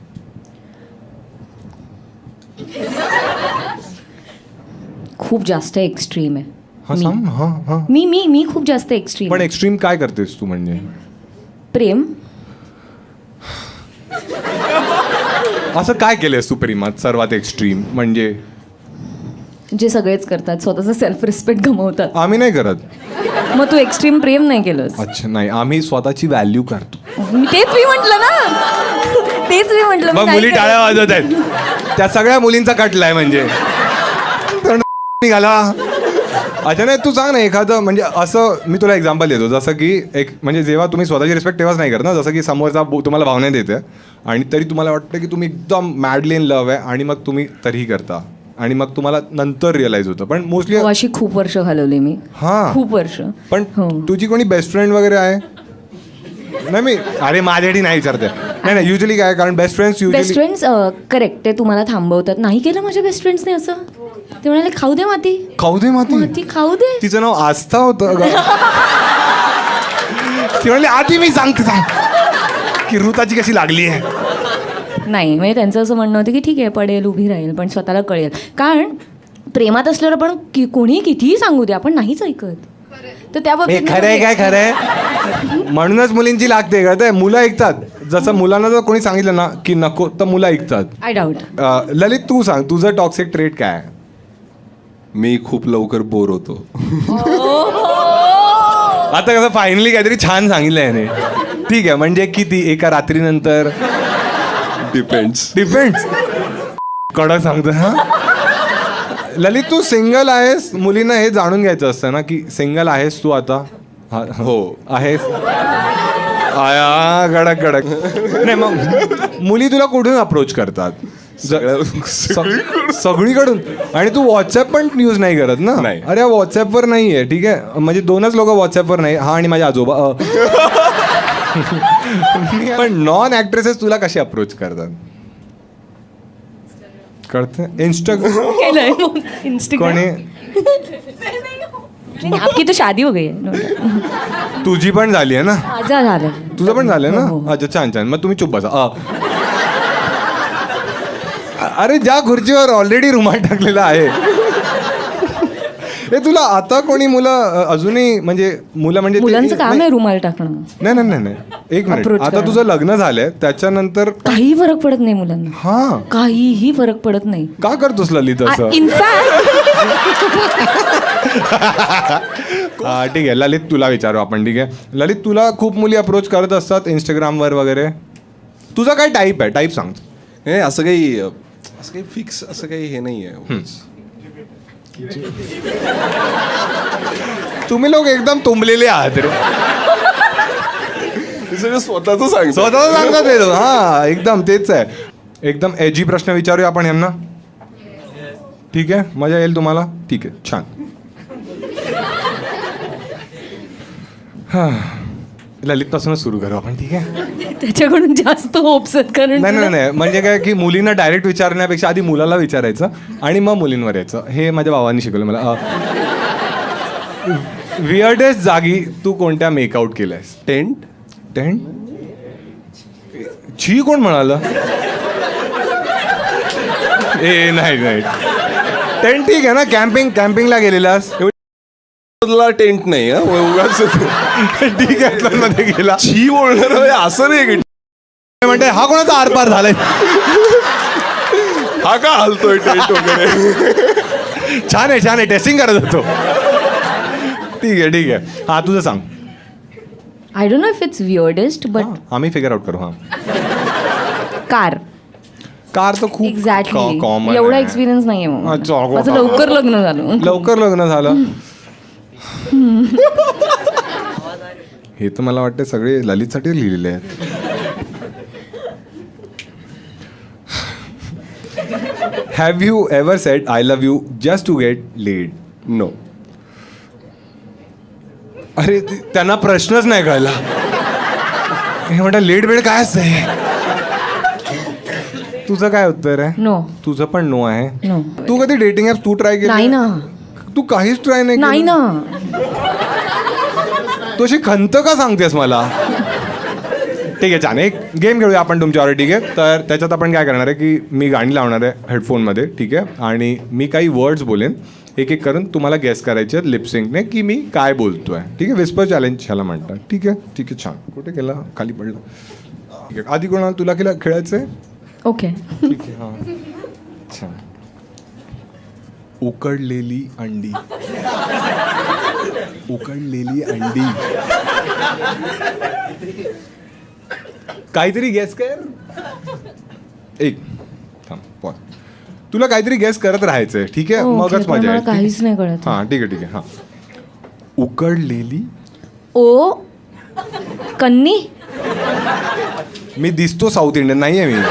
खूप जास्त एक्स्ट्रीम आहे. हां सांग. हां हां मी मी मी खूप जास्त एक्स्ट्रीम. पण एक्स्ट्रीम काय करतेस तू म्हणजे. प्रेम असं काय केलंयस तू प्रेमात सर्वात एक्स्ट्रीम म्हणजे. जे सगळेच करतात स्वतःचा सेल्फ रिस्पेक्ट गमावतात. आम्ही नाही करत. मग तू एक्स्ट्रीम प्रेम नाही केलंस. अच्छा नाही आम्ही स्वतःची व्हॅल्यू करतो. तेच मी म्हटलं ना. तेच मी म्हटलं. मग मुली टाळ्या वाजवत आहेत त्या सगळ्या मुलींचा कटलाय म्हणजे निघाला. अच्छा नाही तू सांग ना एखादं म्हणजे असं मी तुला एक्झाम्पल देतो जसं की एक म्हणजे जेव्हा तुम्ही स्वतःची रिस्पेक्ट तेव्हाच नाही करत ना. जसं की समोरचा तुम्हाला भावना देते आणि तरी तुम्हाला वाटतं की तुम्ही एकदम मॅडली इन लव्ह आहे आणि मग तुम्ही तरीही करता आणि मग तुम्हाला नंतर रिअलाइज होतं. पण मोस्टली अशी खूप वर्ष घालवली मी. हां खूप वर्ष. पण तुझी कोणी बेस्ट फ्रेंड वगैरे आहे. नाही मी अरे माझ्यासाठी नाही विचारते. नाही नाही युजली काय कारण बेस्ट फ्रेंड्स करेक्ट ते तुम्हाला थांबवतात. नाही केलं माझ्या बेस्ट फ्रेंड्सने असं. ते म्हणाले खाऊ दे माती, खाऊ दे माती. माती खाऊ दे. तिचं नाव आस्था होतं ग. ती म्हणली आधी मी सांगते की ऋताची कशी लागली आहे. नाही म्हणजे त्यांचं असं म्हणणं होतं की ठीक आहे पडेल उभी राहील पण स्वतःला कळेल. कारण प्रेमात असल्यावर आपण कोणीही कितीही सांगू दे आपण नाहीच ऐकत. तर त्या हे खरंय काय खरंय म्हणूनच मुलींची लागते कळतंय. मुलं ऐकतात. जसं मुलांना जर कोणी सांगितलं ना की नको तर मुलं ऐकतात. I doubt. ललित तू सांग तुझं टॉक्सिक ट्रेट काय आहे? मी खूप लवकर बोर होतो. आता कसं फायनली काहीतरी छान सांगितलं याने. ठीक आहे म्हणजे किती एका रात्रीनंतर डिपेंड्स. कडक सांगतो हा. ललित तू सिंगल आहेस. मुलींना हे जाणून घ्यायचं असतं ना की सिंगल आहेस तू आता. हो आहेस. आया कडक कडक. नाही मग मुली तुला कुठून अप्रोच करतात? सगळीकडून. आणि तू व्हॉट्सअप पण यूज नाही करत ना? नाही. अरे व्हॉट्सअपवर नाही आहे ठीक आहे. म्हणजे 2च लोक व्हॉट्सअपवर नाही, हा आणि माझे आजोबा. पण नॉन ऍक्ट्रेसेस तुला कशी अप्रोच करतात? कळतं इंस्टाग्राम कोणी? आपकी तो शादी हो गई है. तुझी पण झाली आहे ना? माझं झालं. तुझं पण झालं ना? अच्छा छान छान. मग तुम्ही चुप बसा. अरे ज्या खुर्चीवर ऑलरेडी रुमाल टाकलेला आहे. हे तुला आता कोणी मुलं अजूनही म्हणजे मुलं म्हणजे मुलांचं काम आहे रुमाल टाकणं. नाही एक मिनिट. Approach आता करणं. तुझं लग्न झालंय त्याच्यानंतर काहीही फरक पडत नाही मुलांना. हा काहीही फरक पडत नाही. का करतोस ललित असं? इनफॅक्ट ठीक आहे ललित तुला विचारू आपण. ठीक आहे ललित तुला खूप मुली अप्रोच करत असतात इंस्टाग्रामवर वगैरे. तुझा काय टाईप आहे? टाईप सांग. हे असं काही फिक्स असं काही हे नाही आहे. तुम्ही लोक एकदम तुंबलेले आहात रे. स्वतःच सांग. स्वतः सांगत येतो. हा एकदम तेच आहे. एकदम एजी प्रश्न विचारूया आपण यांना. ठीक आहे मजा येईल तुम्हाला. ठीक आहे छान. हा ललितपासूनच सुरू करू आपण. ठीक आहे त्याच्याकडून जास्त होप्स आहेत कारण नाही म्हणजे काय की मुलींना डायरेक्ट विचारण्यापेक्षा आधी मुलाला विचारायचं आणि मग मुलींवर यायचं. हे माझ्या भावांनी शिकवलं मला. वियर्डेस्ट जागी तू कोणत्या मेकआउट केलंयस? टेंट. छी कोण म्हणालं? ए नाही टेंट ठीक आहे ना. कॅम्पिंगला गेलेलास? टेंट नाही ठीक आहे मध्ये गेला. छी बोलणार असं नाही. म्हणते हा कोणाचा आरपार झालाय? हा का हलतोय टेंट वगैरे? छान आहे टेस्टिंग करत होतो. ठीक आहे हा तुझं सांग. I don't know if it's weirdest but आम्ही फिगर आउट करू. हा कार तर खूप एक्झॅक्टली कॉमन. एवढा एक्सपिरियन्स नाहीये मग. अच्छा, माझं लवकर लग्न झालं. हे तर मला वाटतं सगळे ललितसाठी लिहिलेले आहेत. Have you ever said I love you just to get laid? No. अरे त्यांना प्रश्नच नाही कळला. हे म्हणतात लेड बेड काय असतंय? तुझं काय उत्तर आहे? नो. तुझं पण नो आहे. नो. तू कधी डेटिंग ॲप तू ट्राय केली? नाही ना. तू काहीच ट्राय नाही नाही केलं? ना. तू अशी खंत का सांगतेस मला? ठीक आहे छान. एक गेम खेळूया आपण तुमच्यावर. ठीक आहे तर त्याच्यात आपण काय करणार आहे की मी गाणी लावणार आहे हेडफोनमध्ये. ठीक आहे आणि मी काही वर्ड्स बोलेन एक करून तुम्हाला गेस करायचे आहेत लिपसिंगने की मी काय बोलतोय. ठीक आहे विस्पर चॅलेंज ह्याला म्हणतात. ठीक आहे छान. कुठे केला? खाली पडलं. ठीक आहे आधी कोणाला तुला केला खेळायचं आहे? ओके ठीक आहे हां छान. उकडलेली अंडी. काहीतरी गेस कर. एक थांब पॉज. तुला काहीतरी गेस करत राहायचंय. ठीक आहे मगच मजा येईल. काहीच नाही कळत. हां ठीक आहे हां. उकडलेली. ओ कन्नी. मी दिसतो साऊथ इंडियन नाही आहे मी.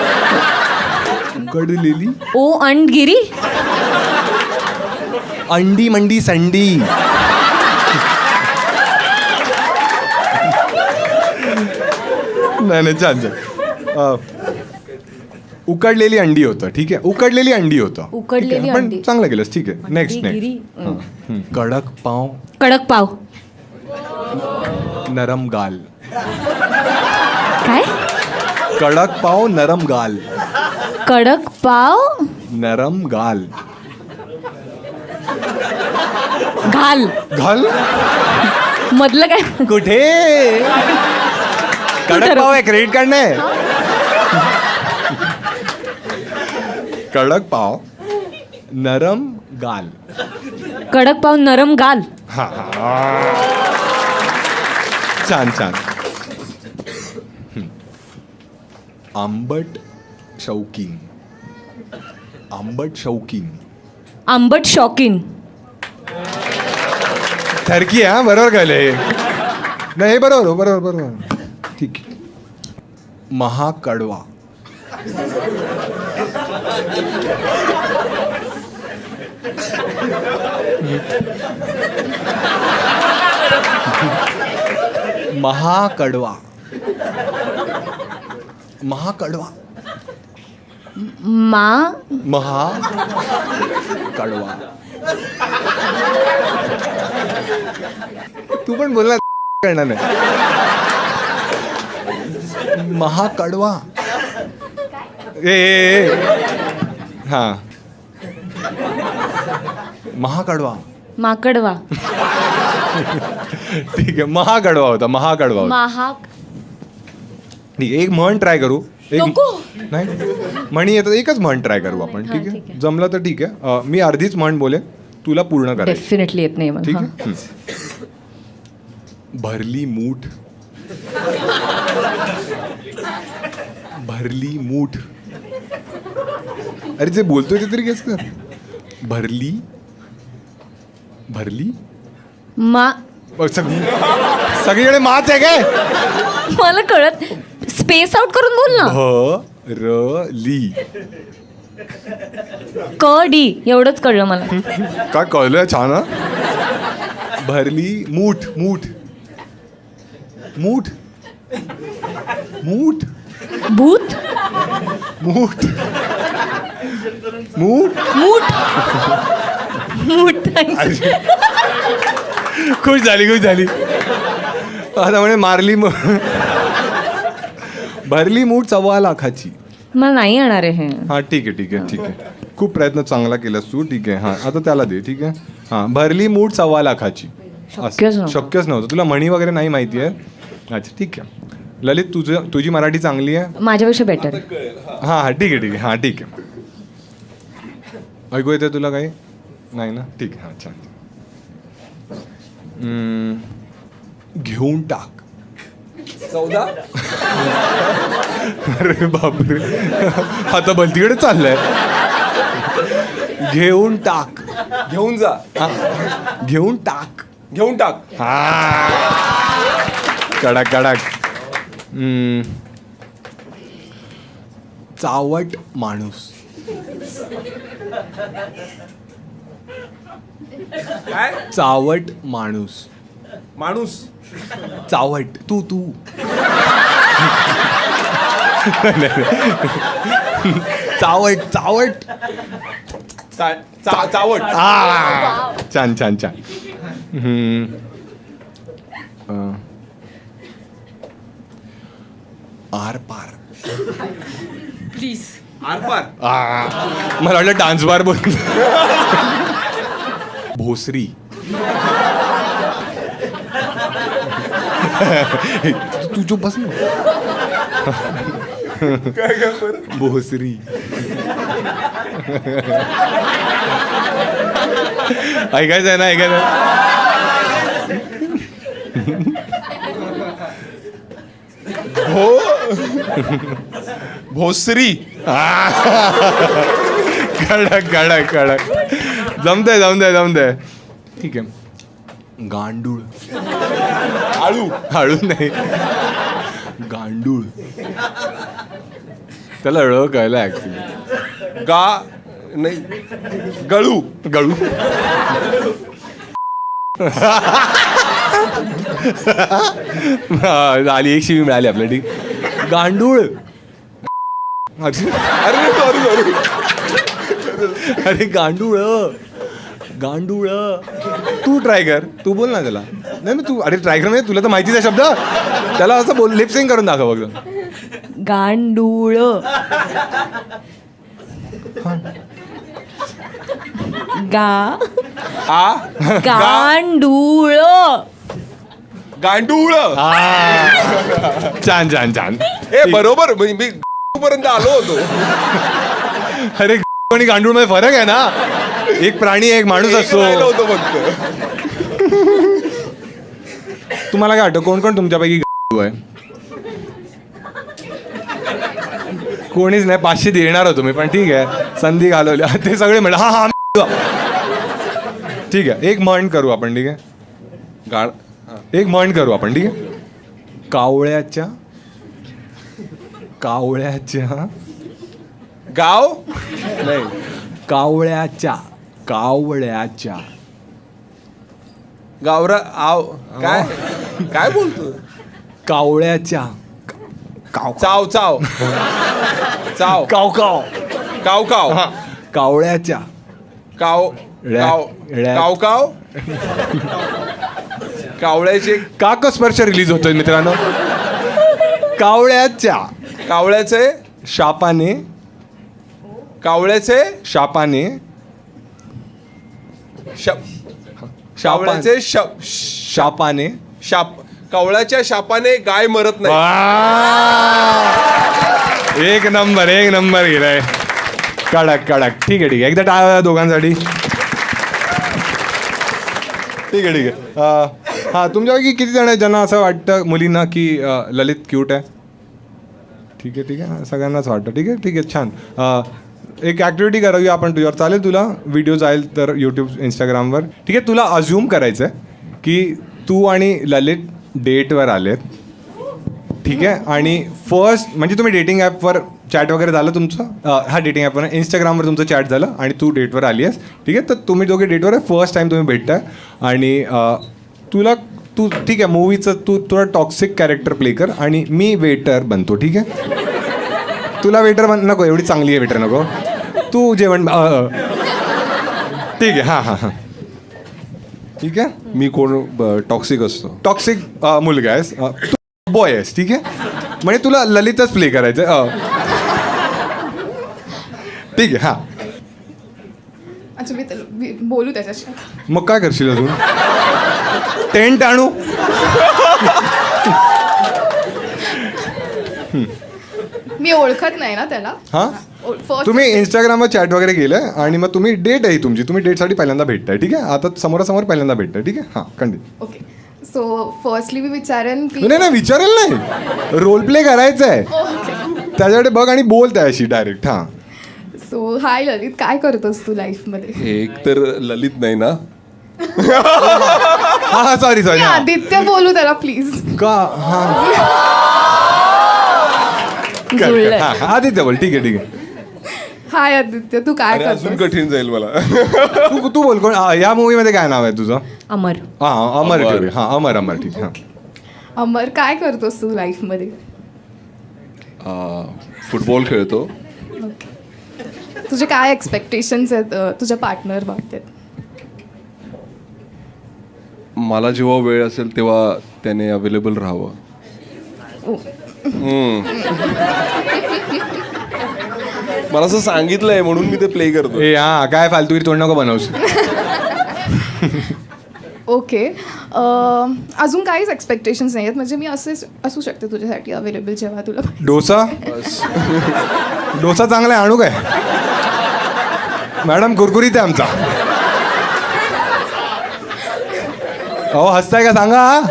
उकडलेली. ओ अंडगिरी. अंडी मंडी संडी. नाही छान. उकडलेली अंडी होतं. ठीक आहे, उकडलेली अंडी होतं. उकडलेली ठीक आहे, पण अंडी. चांगलं केलंस. ठीक आहे, नेक्स्ट गिरी. नेक्स्ट. कडक पाव कडक पाव. नरम गाल. काय? कडक पाव नरम गाल. कडक पाव नरम गाल. घाल. घाल मधलं काय? कुठे? कडक पाव आहे, क्रेडिट कार्ड नाही. कडक पाव नरम गाल. कडक पाव नरम गाल. हा छान छान. आंबट शौकीन. आंबट शौकीन. आंबट शौकीन. थरकी आहे, बरोबर कळलंय. नाही हे बरोबर बरोबर बरोबर. ठीक आहे. महाकडवा. महाकडवा. महाकडवा. महाकडवा. तू पण बोलला करणार नाही. महाकडवा. ए हा महाकडवा. माकडवा. ठीक आहे, महाकडवा होता. महाकडवा होता. महाग. ठीक आहे, एक म्हण ट्राय करू. नको. नाही म्हणी येतात, एकच म्हण ट्राय करू आपण. हा, ठीक ठीक आहे, आहे. जमलं तर ठीक आहे. मी अर्धीच म्हण बोले, तुला पूर्ण करायचं. डेफिनेटली येत नाही ठीक मला. आहे. भरली मूठ. भरली मूठ. अरे जे बोलतोय ते तरी गेस कर. भरली. भरली. मा. सगळीकडे माच आहे काय? मला कळत. स्पेस आउट करून बोल ना. भरली. क डी एवढंच कळलं मला. काय कळलंय छान हा? भरली मूठ. मूठ. मूठ. मूठ. भूत. मूठ. मूठ. मूठ. मूठ. खुश झाली खुश झाली. आता म्हणे मारली भरली मूठ 1.25 लाखाची. मला नाही येणार आहे हे. हा ठीक आहे ठीक आहे ठीक आहे. खूप प्रयत्न चांगला केलास तू. ठीक आहे, हा आता त्याला दे. ठीक आहे, हा भरली मूठ 1.25 लाखाची. शक्यच नव्हतं. तुला म्हणी वगैरे नाही माहिती आहे. अच्छा ठीक आहे. ललित तुझी मराठी चांगली आहे. माझ्यापेक्षा बेटर. हां हां ठीक आहे ठीक आहे. हां ठीक आहे. ऐकू येते तुला काही? नाही ना? ठीक आहे. हां छान. घेऊन टाक. 14. अरे बापरे, आता भलतीकडे चाललंय. घेऊन टाक. घेऊन जा. घेऊन टाक. घेऊन टाक. हा कडक कडक. चावट माणूस. काय? चावट माणूस. माणूस. चावट. तू चावट चावट. चावट. छान छान छान. आर पार. प्लीज. आरपार. मला वाटलं डान्स बार बोल. भोसरी. तू चुप बस ना. भोसरी. ऐकायचं आहे ना? ऐकायचं. भोसरी. कडक कडक कडक. जमतंय. ठीक आहे. गांडूळ. आळू. हळू नाही, गांडूळ. त्याला ळ कळलं ऍक्च्युली. नाही गळू. गळू. झाली, एक शिवी मिळाली आपल्या. ठीक. गांडूळ. अरे सॉरी अरे गांडूळ गांडूळ तू ट्राय कर, तू बोल ना त्याला. नाही ना तू, अरे ट्राय कर म्हणजे तुला तर माहितीच आहे शब्द, त्याला असं बोल, लिपसिंग करून दाखव बघ. गांडूळ. गांडूळ. गांडूळ. छान छान छान. ए बरोबर, मी पर्यंत आलो होतो. अरे आणि गांडूळ मध्ये फरक आहे ना, एक प्राणी एक माणूस असतो. राहिलं होतं फक्त. तुम्हाला काय वाटतं कोण कोण तुमच्यापैकी आहे? कोणीच नाही. 500 देणार होतो मी, पण ठीक आहे, संधी घालवली. ते सगळे म्हणलं हा हा ठीक आहे. एक म्हण करू आपण, ठीक आहे, एक म्हण करू आपण, ठीक आहे. कावळ्याच्या गाव नाही, कावळ्याच्या गावरा आव काय काय बोलतो? कावळ्याच्या चाव चाव चाव काव काव काव काव कावळ्याच्या काव काव काव काव कावळ्याचे काकस्पर्श रिलीज होतोय मित्रांनो. कावळ्याचे शापाने कावळ्याचे शापाने कावळ्याच्या शापाने गाय मरत नाही. एक नंबर गेलाय. कडक. ठीक आहे एकदा टाळा दोघांसाठी. ठीक आहे. हा तुमच्यापैकी किती जण आहेत ज्यांना असं वाटतं मुलींना की ललित क्यूट आहे? ठीक आहे सगळ्यांनाच वाटतं. ठीक आहे छान. एक ॲक्टिव्हिटी करावी आपण तुझ्यावर, चालेल तुला? व्हिडिओ जाईल तर यूट्यूब इंस्टाग्रामवर. ठीक आहे, तुला अज्युम करायचं आहे की तू आणि ललित डेटवर आलेत, ठीक आहे, आणि फर्स्ट म्हणजे तुम्ही डेटिंग ॲपवर चॅट वगैरे झालं तुमचं, हा डेटिंग ॲपवर इंस्टाग्रामवर तुमचं चॅट झालं आणि तू डेटवर आली आहेस, ठीक आहे. तर तुम्ही दोघे डेटवर आहे, फर्स्ट टाईम तुम्ही भेटताय आणि तू ठीक आहे मूवीचं तू थोडा टॉक्सिक कॅरेक्टर प्ले कर आणि मी वेटर बनतो, ठीक आहे. तुला वेटर नको, एवढी चांगली आहे वेटर नको, तू जेवण ठीक आहे. हां ठीक आहे. मी कोण टॉक्सिक असतो? टॉक्सिक मुलगा आहेस, तू बॉय आहेस, ठीक आहे. म्हणजे तुला ललितच प्ले करायचं. ठीक आहे. हां अच्छा मी बोलू त्याच्याशी. मग काय करशील अजून? टेंट आणू? मी ओळखत नाही ना त्याला. हां तुम्ही इंस्टाग्रामवर चॅट वगैरे केलं आणि मग तुम्ही डेट आहे तुमची, तुम्ही डेटसाठी पहिल्यांदा भेटताय, ठीक आहे. आता समोरासमोर पहिल्यांदा भेटताय, ठीक आहे. हां कंटिन्यू. ओके सो फर्स्टली मी विचारेन की नाही विचारेल नाही, रोल प्ले करायचा आहे, त्याच्याकडे बघ आणि बोल त्याशी डायरेक्ट. हां सो हाय ललित, काय करतोस तू लाईफमध्ये? एक तर ललित नाही ना. हा सॉरी आदित्य बोलू त्याला प्लीज. का? हां आदित्य बोल. ठीक आहे. हाय आदित्य, तू काय अजून करतोस? कठीण जाईल मला. तू बोल. कोण या मूवीमध्ये काय नाव आहे तुझं? अमर. हां अमर. हां अमर ठीक. हां अमर, काय करतोस तू लाईफमध्ये? फुटबॉल खेळतो. तुझे काय एक्सपेक्टेशन्स आहेत तुझ्या पार्टनर बाबतीत? मला जेव्हा वेळ असेल तेव्हा त्याने अवेलेबल राहावं. मला असं सांगितलंय म्हणून मी ते प्ले करतो. काय फालतूगिरी तोंड नको बनवूस. ओके अजून काहीच एक्सपेक्टेशन्स नाही आहेत, म्हणजे मी असेच असू शकते तुझ्यासाठी अवेलेबल जेव्हा तुला. डोसा चांगला आहे, आणू काय? मॅडम कुरकुरीत आहे आमचा. अहो हसताय का सांगा?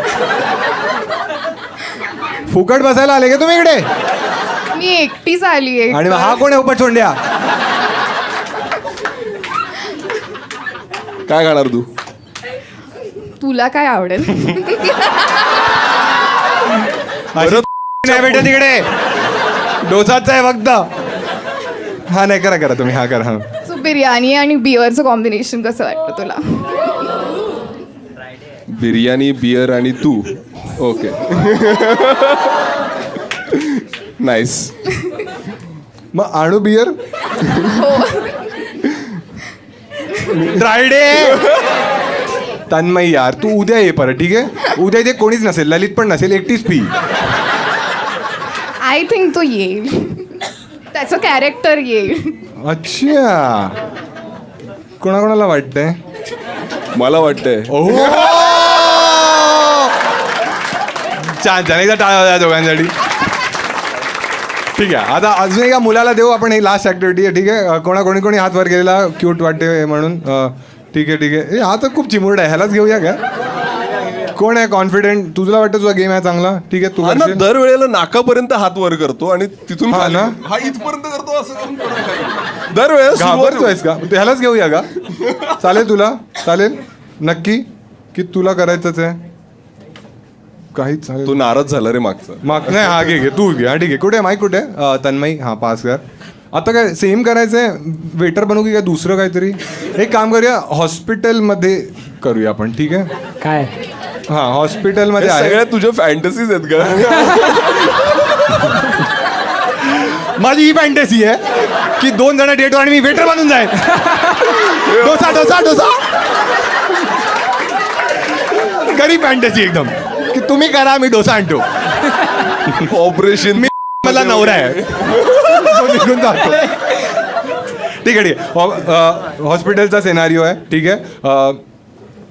फुकट बसायला आले का तुम्ही इकडे? मी एकटीच आली आहे. आणि हा कोण आहे उपट सोंड्या? काय खाणार तू? तुला काय आवडेल? नाही बेटा तिकडे डोसाच आहे फक्त. हा नाही करा तुम्ही. हा करा. हा सो बिर्याणी आणि बिअरचं कॉम्बिनेशन कसं वाटतं तुला? बिर्याणी, बियर आणि तू. Okay nice. मग आणू बियर हो ड्रायडे तन्मय यार तू उद्या ये परत ठीक आहे. उद्या इथे कोणीच नसेल, ललित पण नसेल, एकटीच पी. आय थिंक तो येईल, त्याचं कॅरेक्टर येईल. अच्छा कोणाकोणाला वाटतंय? मला वाटतंय छान छान एकदा टाळा द्या दोघांसाठी. ठीक आहे, आता अजून एका मुलाला देऊ आपण. ही लास्ट ऍक्टिव्हिटी आहे ठीक आहे. कोणी हात वर गेलेला क्यूट वाटते म्हणून. ठीक आहे ठीक आहे. हा तर खूप चिमुरडा आहे, ह्यालाच घेऊया का? कोण आहे कॉन्फिडेंट? तुला वाटतं तुझा गेम आहे चांगला? ठीक आहे तू हा ना, करशील? दरवेळेला नाकापर्यंत हात वर करतो आणि तिथून हा खाली. ना? हा इथपर्यंत करतो असं करून परत खाली. दरवेळेला घाबरतोयस का? तू ह्यालाच घेऊया का? चालेल तुला? चालेल नक्की की तुला करायचंच आहे? काहीच चालेल. तो नाराज झाला रे मागचा. मग नाही हा घे तू घे. हा ठीक आहे. कुठे माईक कुठे? तन्मयी हा पास कर. आता काय सेम करायचंय? वेटर बनू की काय दुसरं काहीतरी? एक काम करूया, हॉस्पिटलमध्ये करूया आपण ठीक आहे. काय हा हॉस्पिटलमध्ये आहे. सगळ्या तुझ्या फॅन्टसीज आहेत का? माझी ही फॅन्टसी आहे की 2 जण डेटवर आणि मी वेटर बनून जाईल. डोसा डोसा डोसा गरीब फॅन्टसी एकदम की तुम्ही करा मी डोसा आणतो. ऑपरेशन मी मला नवरा आहे तो निघून जातो. ठीक आहे ठीक आहे. हॉस्पिटलचा सेनारिओ आहे ठीक आहे.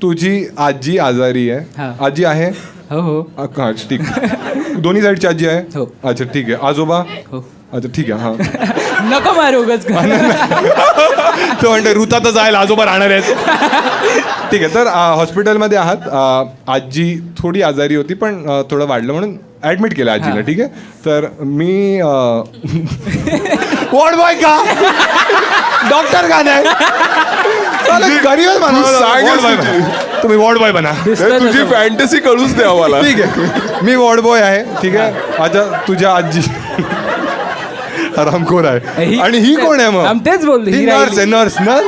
तुझी आजी आजारी आहे. आजी आहे? हो हो हा ठीक. दोन्ही साईडची आजी आहे? हो. अच्छा ठीक आहे. आजोबा? हो. अच्छा ठीक आहे. हा नको मारू उगाच. तो म्हणते ऋतातच जायला आजोबा राहणार आहेत. ठीक आहे. तर हॉस्पिटलमध्ये आहात. आजी थोडी आजारी होती पण थोडं वाढलं म्हणून ऍडमिट केलं आजीला ठीक आहे. तर मी वॉर्ड बॉय का डॉक्टर का नाही? गरीबच म्हणा. तुम्ही वॉर्ड बॉय बना. तुझी फॅन्टसी कळूच दे आम्हाला. ठीक आहे मी वॉर्ड बॉय आहे ठीक आहे. आता तुझ्या आजी आरामखोर आहे. आणि ही कोण आहे मग? तेच बोलतो. ही नर्स आहे. नर्स नर्स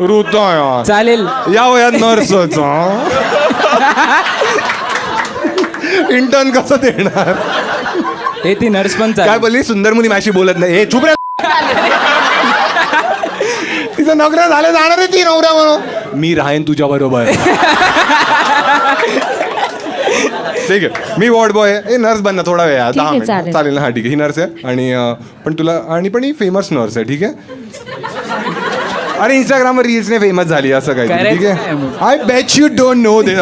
ऋता चालेल. या वयात नर्सच इंटर्न कसं देणार? ते ती नर्स पण काय बोलली? सुंदर मुली माझी बोलत नाही. हे चुप रे. तिचं नवरा झालं जाणार आहे ती नवरा म्हणून. मी राहीन तुझ्या बरोबर. ठीक आहे मी वॉर्ड बॉय आहे. नर्स बनना थोडा वेळ 10 मिनिट चालेल ना? हा ठीक आहे. ही नर्स आहे आणि पण तुला आणि पण ही फेमस नर्स आहे ठीक आहे. अरे इंस्टाग्रामवर रील्सने फेमस झाली असं काही ठीक आहे. I bet you don't know they.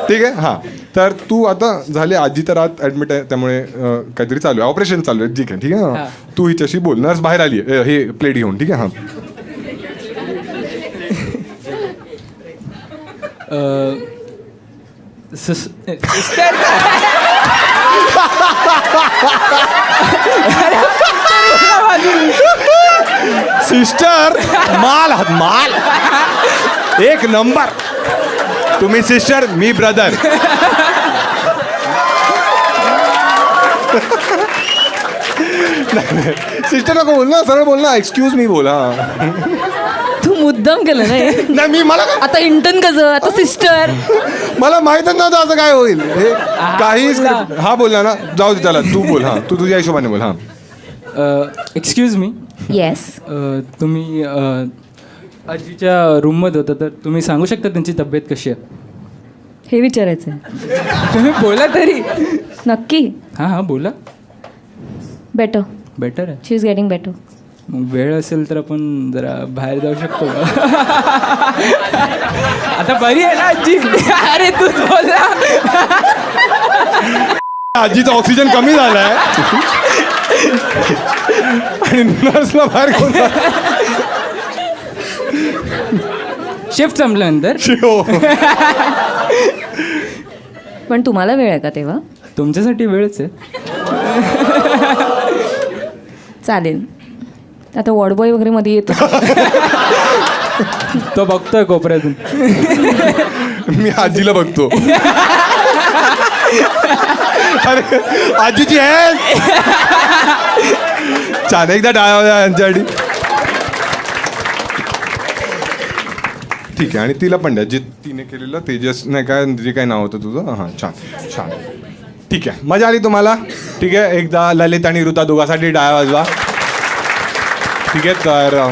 ठीक आहे. हां तर तू आता झाले आजी तर आत ॲडमिट आहे त्यामुळे काहीतरी चालू आहे, ऑपरेशन चालू आहे. ठीक आहे ठीक आहे. तू हिच्याशी बोल. नर्स बाहेर आली आहे हे प्लेट घेऊन ठीक आहे. हां सिस्टर माल माल एक नंबर. तुम्ही सिस्टर मी ब्रदर. सिस्टर नको बोल ना, सरळ बोल ना. एक्सक्यूज मी बोल. हा तू मुद्दाम केलं नाही. नाही मी मला आता इंटर्न कसं आता सिस्टर मला माहीतच नव्हतं असं काय होईल हे काहीच. हा बोलला ना जाऊ दे त्याला. तू बोल. हां तू तुझ्या हिशोबाने बोल. हां एक्सक्यूज मी. येस तुम्ही आजीच्या रूममध्ये होता तर तुम्ही सांगू शकता त्यांची तब्येत कशी आहे? हे विचारायचं आहे. तुम्ही बोला तरी. नक्की? हां हां बोला. बेटर बेटर आहे. शी इज गेटिंग बेटर. मग वेळ असेल तर आपण जरा बाहेर जाऊ शकतो का? आता बरी आहे ना आजी? अरे तूच बोला. आजीचा ऑक्सिजन कमी झालाय आणि नर्सला बाहेर कोण? शिफ्ट संपल्यानंतर. पण तुम्हाला वेळ आहे का तेव्हा? तुमच्यासाठी वेळच आहे. चालेल. आता वॉर्ड बॉय वगैरे मध्ये येतो. तो बघतोय कोपऱ्यातून. मी आजीला बघतो. अरे आजीची आहे. छान एकदा टाळा यांच्यासाठी. ठीक आहे. आणि तिला पण द्या जे तिने केलेलं तेजस नाही काय जे काय नाव होतं तुझं. हां छान छान. ठीक आहे, मजा आली तुम्हाला? ठीक आहे, एकदा ललित आणि ऋता दोघांसाठी टाळ्या वाजवा. ठीक आहे, तर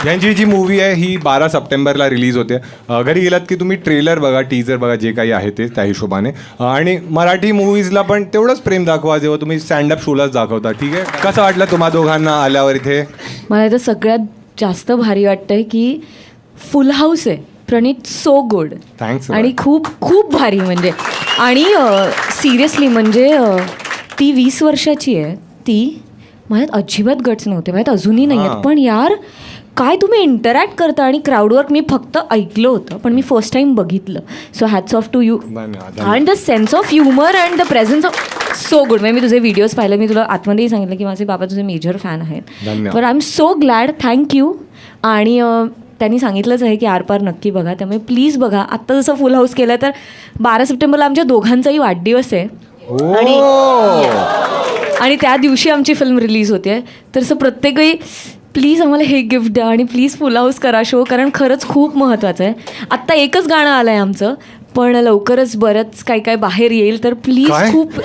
यांची जी मूवी आहे ही 12 सप्टेंबरला रिलीज होते. घरी गेलात की तुम्ही ट्रेलर बघा, टीजर बघा, जे काही आहे ते त्या हिशोबाने. आणि मराठी मूवीजला पण तेवढंच प्रेम दाखवा जेव्हा तुम्ही स्टँडअप शोलाच दाखवता. ठीक आहे, कसं वाटलं तुम्हा दोघांना आल्यावर इथे? मला इथं सगळ्यात जास्त भारी वाटतंय की फुल हाऊस आहे. प्रणीत सो गुड. थँक्स. आणि खूप खूप भारी म्हणजे. आणि सिरियसली म्हणजे ती 20 वर्षाची आहे. ती माझ्यात अजिबात गट्स नव्हते, माझ्यात अजूनही नाही आहेत. पण यार काय तुम्ही इंटरॅक्ट करता. आणि क्राऊडवर्क मी फक्त ऐकलं होतं पण मी फर्स्ट टाइम बघितलं. So hats off to you. And the sense of humour and the presence of so good. म्हणजे मी तुझे व्हिडिओज पाहिले, मी तुला आतमध्येही सांगितलं की माझे बाबा तुझे मेजर फॅन आहेत. पण I am so glad. Thank you. आणि त्यांनी सांगितलंच आहे की आरपार नक्की बघा, त्यामुळे प्लीज बघा. आत्ता जसं फुल हाऊस केलं तर 12 सप्टेंबरला आमच्या दोघांचाही वाढदिवस आहे. आणि त्या दिवशी आमची फिल्म रिलीज होते. तर असं प्रत्येक वेळी प्लीज आम्हाला हे गिफ्ट द्या आणि प्लीज फुल हाऊस करा शो, कारण खरंच खूप महत्त्वाचं आहे. आत्ता एकच गाणं आलं आहे आमचं, पण लवकरच बरंच काय काय बाहेर येईल. तर प्लीज खूप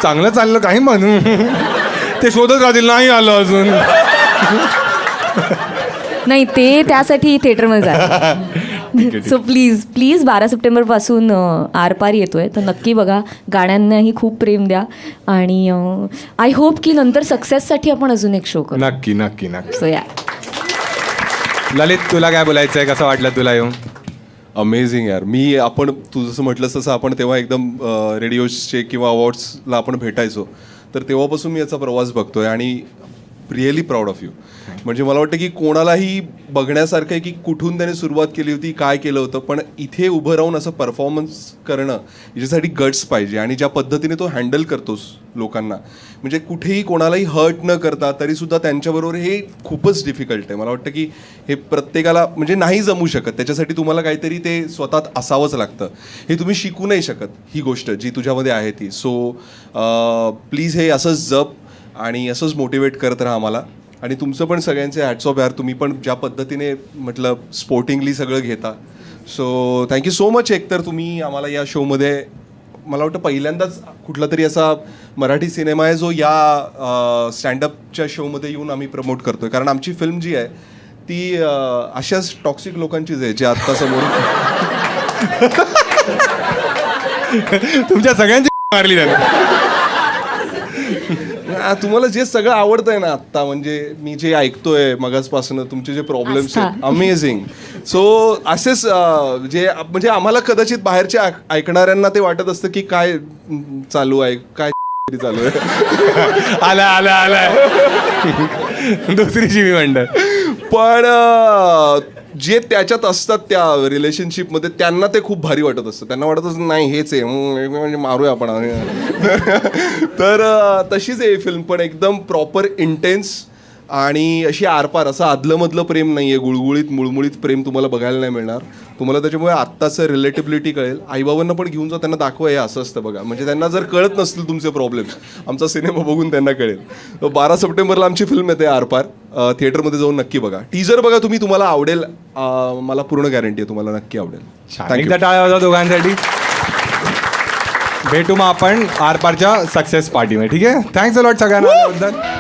चांगलं चाललं काही म्हणून ते शोधत राहतील, नाही आलं अजून. नाही, ते त्यासाठी थिएटरमध्ये जाईल. सो प्लीज प्लीज 12 सप्टेंबरपासून आरपार येतोय, तर नक्की बघा. गाण्यांनाही खूप प्रेम द्या. आणि आय होप की नंतर सक्सेससाठी आपण अजून एक शो करू. नक्की नक्की नक्की. सो या. ललित, तुला काय बोलायचं आहे? कसं वाटलं तुला येऊन? अमेझिंग यार. आपण तू जसं म्हटलंस तसं आपण तेव्हा एकदम रेडिओजचे किंवा अवॉर्ड्सला आपण भेटायचो, तर तेव्हापासून मी याचा प्रवास बघतोय आणि रिअली प्राऊड ऑफ यू. म्हणजे मला वाटतं की कोणालाही बघण्यासारखं आहे की कुठून त्याने सुरुवात केली होती, काय केलं होतं. पण इथे उभं राहून असं परफॉर्मन्स करणं याच्यासाठी गट्स पाहिजे. आणि ज्या पद्धतीने तो हँडल करतोस लोकांना, म्हणजे कुठेही कोणालाही हर्ट न करता तरीसुद्धा त्यांच्याबरोबर, हे खूपच डिफिकल्ट आहे. मला वाटतं की हे प्रत्येकाला म्हणजे नाही जमू शकत. त्याच्यासाठी तुम्हाला काहीतरी ते स्वतःत असावंच लागतं. हे तुम्ही शिकू नाही शकत, ही गोष्ट जी तुझ्यामध्ये आहे ती. सो प्लीज हे असंच जप आणि असंच मोटिवेट करत राहा आम्हाला. आणि तुमचं पण सगळ्यांचे हॅट्स ऑफ यार. तुम्ही पण ज्या पद्धतीने म्हटलं स्पोर्टिंगली सगळं घेता. So thank you so much. एकतर तुम्ही आम्हाला या शोमध्ये, मला वाटतं पहिल्यांदाच कुठला तरी असा मराठी सिनेमा आहे जो या स्टँडअपच्या शोमध्ये येऊन आम्ही प्रमोट करतोय. कारण आमची फिल्म जी आहे ती अशाच टॉक्सिक लोकांचीच आहे जे आत्ता समोर तुमच्या सगळ्यांची मारली त्याने. तुम्हाला जे सगळं आवडतंय ना आत्ता, म्हणजे मी जे ऐकतोय मगाचपासून तुमचे जे प्रॉब्लेम्स आहेत, अमेझिंग. सो असेच जे म्हणजे आम्हाला कदाचित बाहेरच्या ऐकणाऱ्यांना ते वाटत असतं की काय चालू आहे, काय चालू आहे. आला दुसरी शिवी म्हणतात. पण जे त्याच्यात असतात त्या रिलेशनशिपमध्ये, त्यांना ते खूप भारी वाटत असतं. त्यांना वाटत असतं नाही हेच आहे म्हणजे मारूया आपण. तर तशीच आहे फिल्म, पण एकदम प्रॉपर इंटेन्स आणि अशी आरपार. असं आदलंमधलं प्रेम नाही आहे, गुळगुळीत मुळमुळीत प्रेम तुम्हाला बघायला नाही मिळणार. तुम्हाला त्याच्यामुळे आत्ताचं रिलेटिबिलिटी कळेल. आईबाबांना पण घेऊन जा, त्यांना दाखवा हे असं असतं बघा. म्हणजे त्यांना जर कळत नसतील तुमचे प्रॉब्लेम्स, आमचा सिनेमा बघून त्यांना कळेल. 12 सप्टेंबरला आमची फिल्म येते आरपार. थिएटरमध्ये जाऊन नक्की बघा. टीजर बघा तुम्ही, तुम्हाला आवडेल. मला पूर्ण गॅरंटी आहे तुम्हाला नक्की आवडेल. एकदा टाळ्या वाजवा दोघांसाठी. भेटू मग आपण आरपारच्या सक्सेस पार्टीमध्ये. ठीक आहे, थँक्स अ लॉट सगळ्यांना.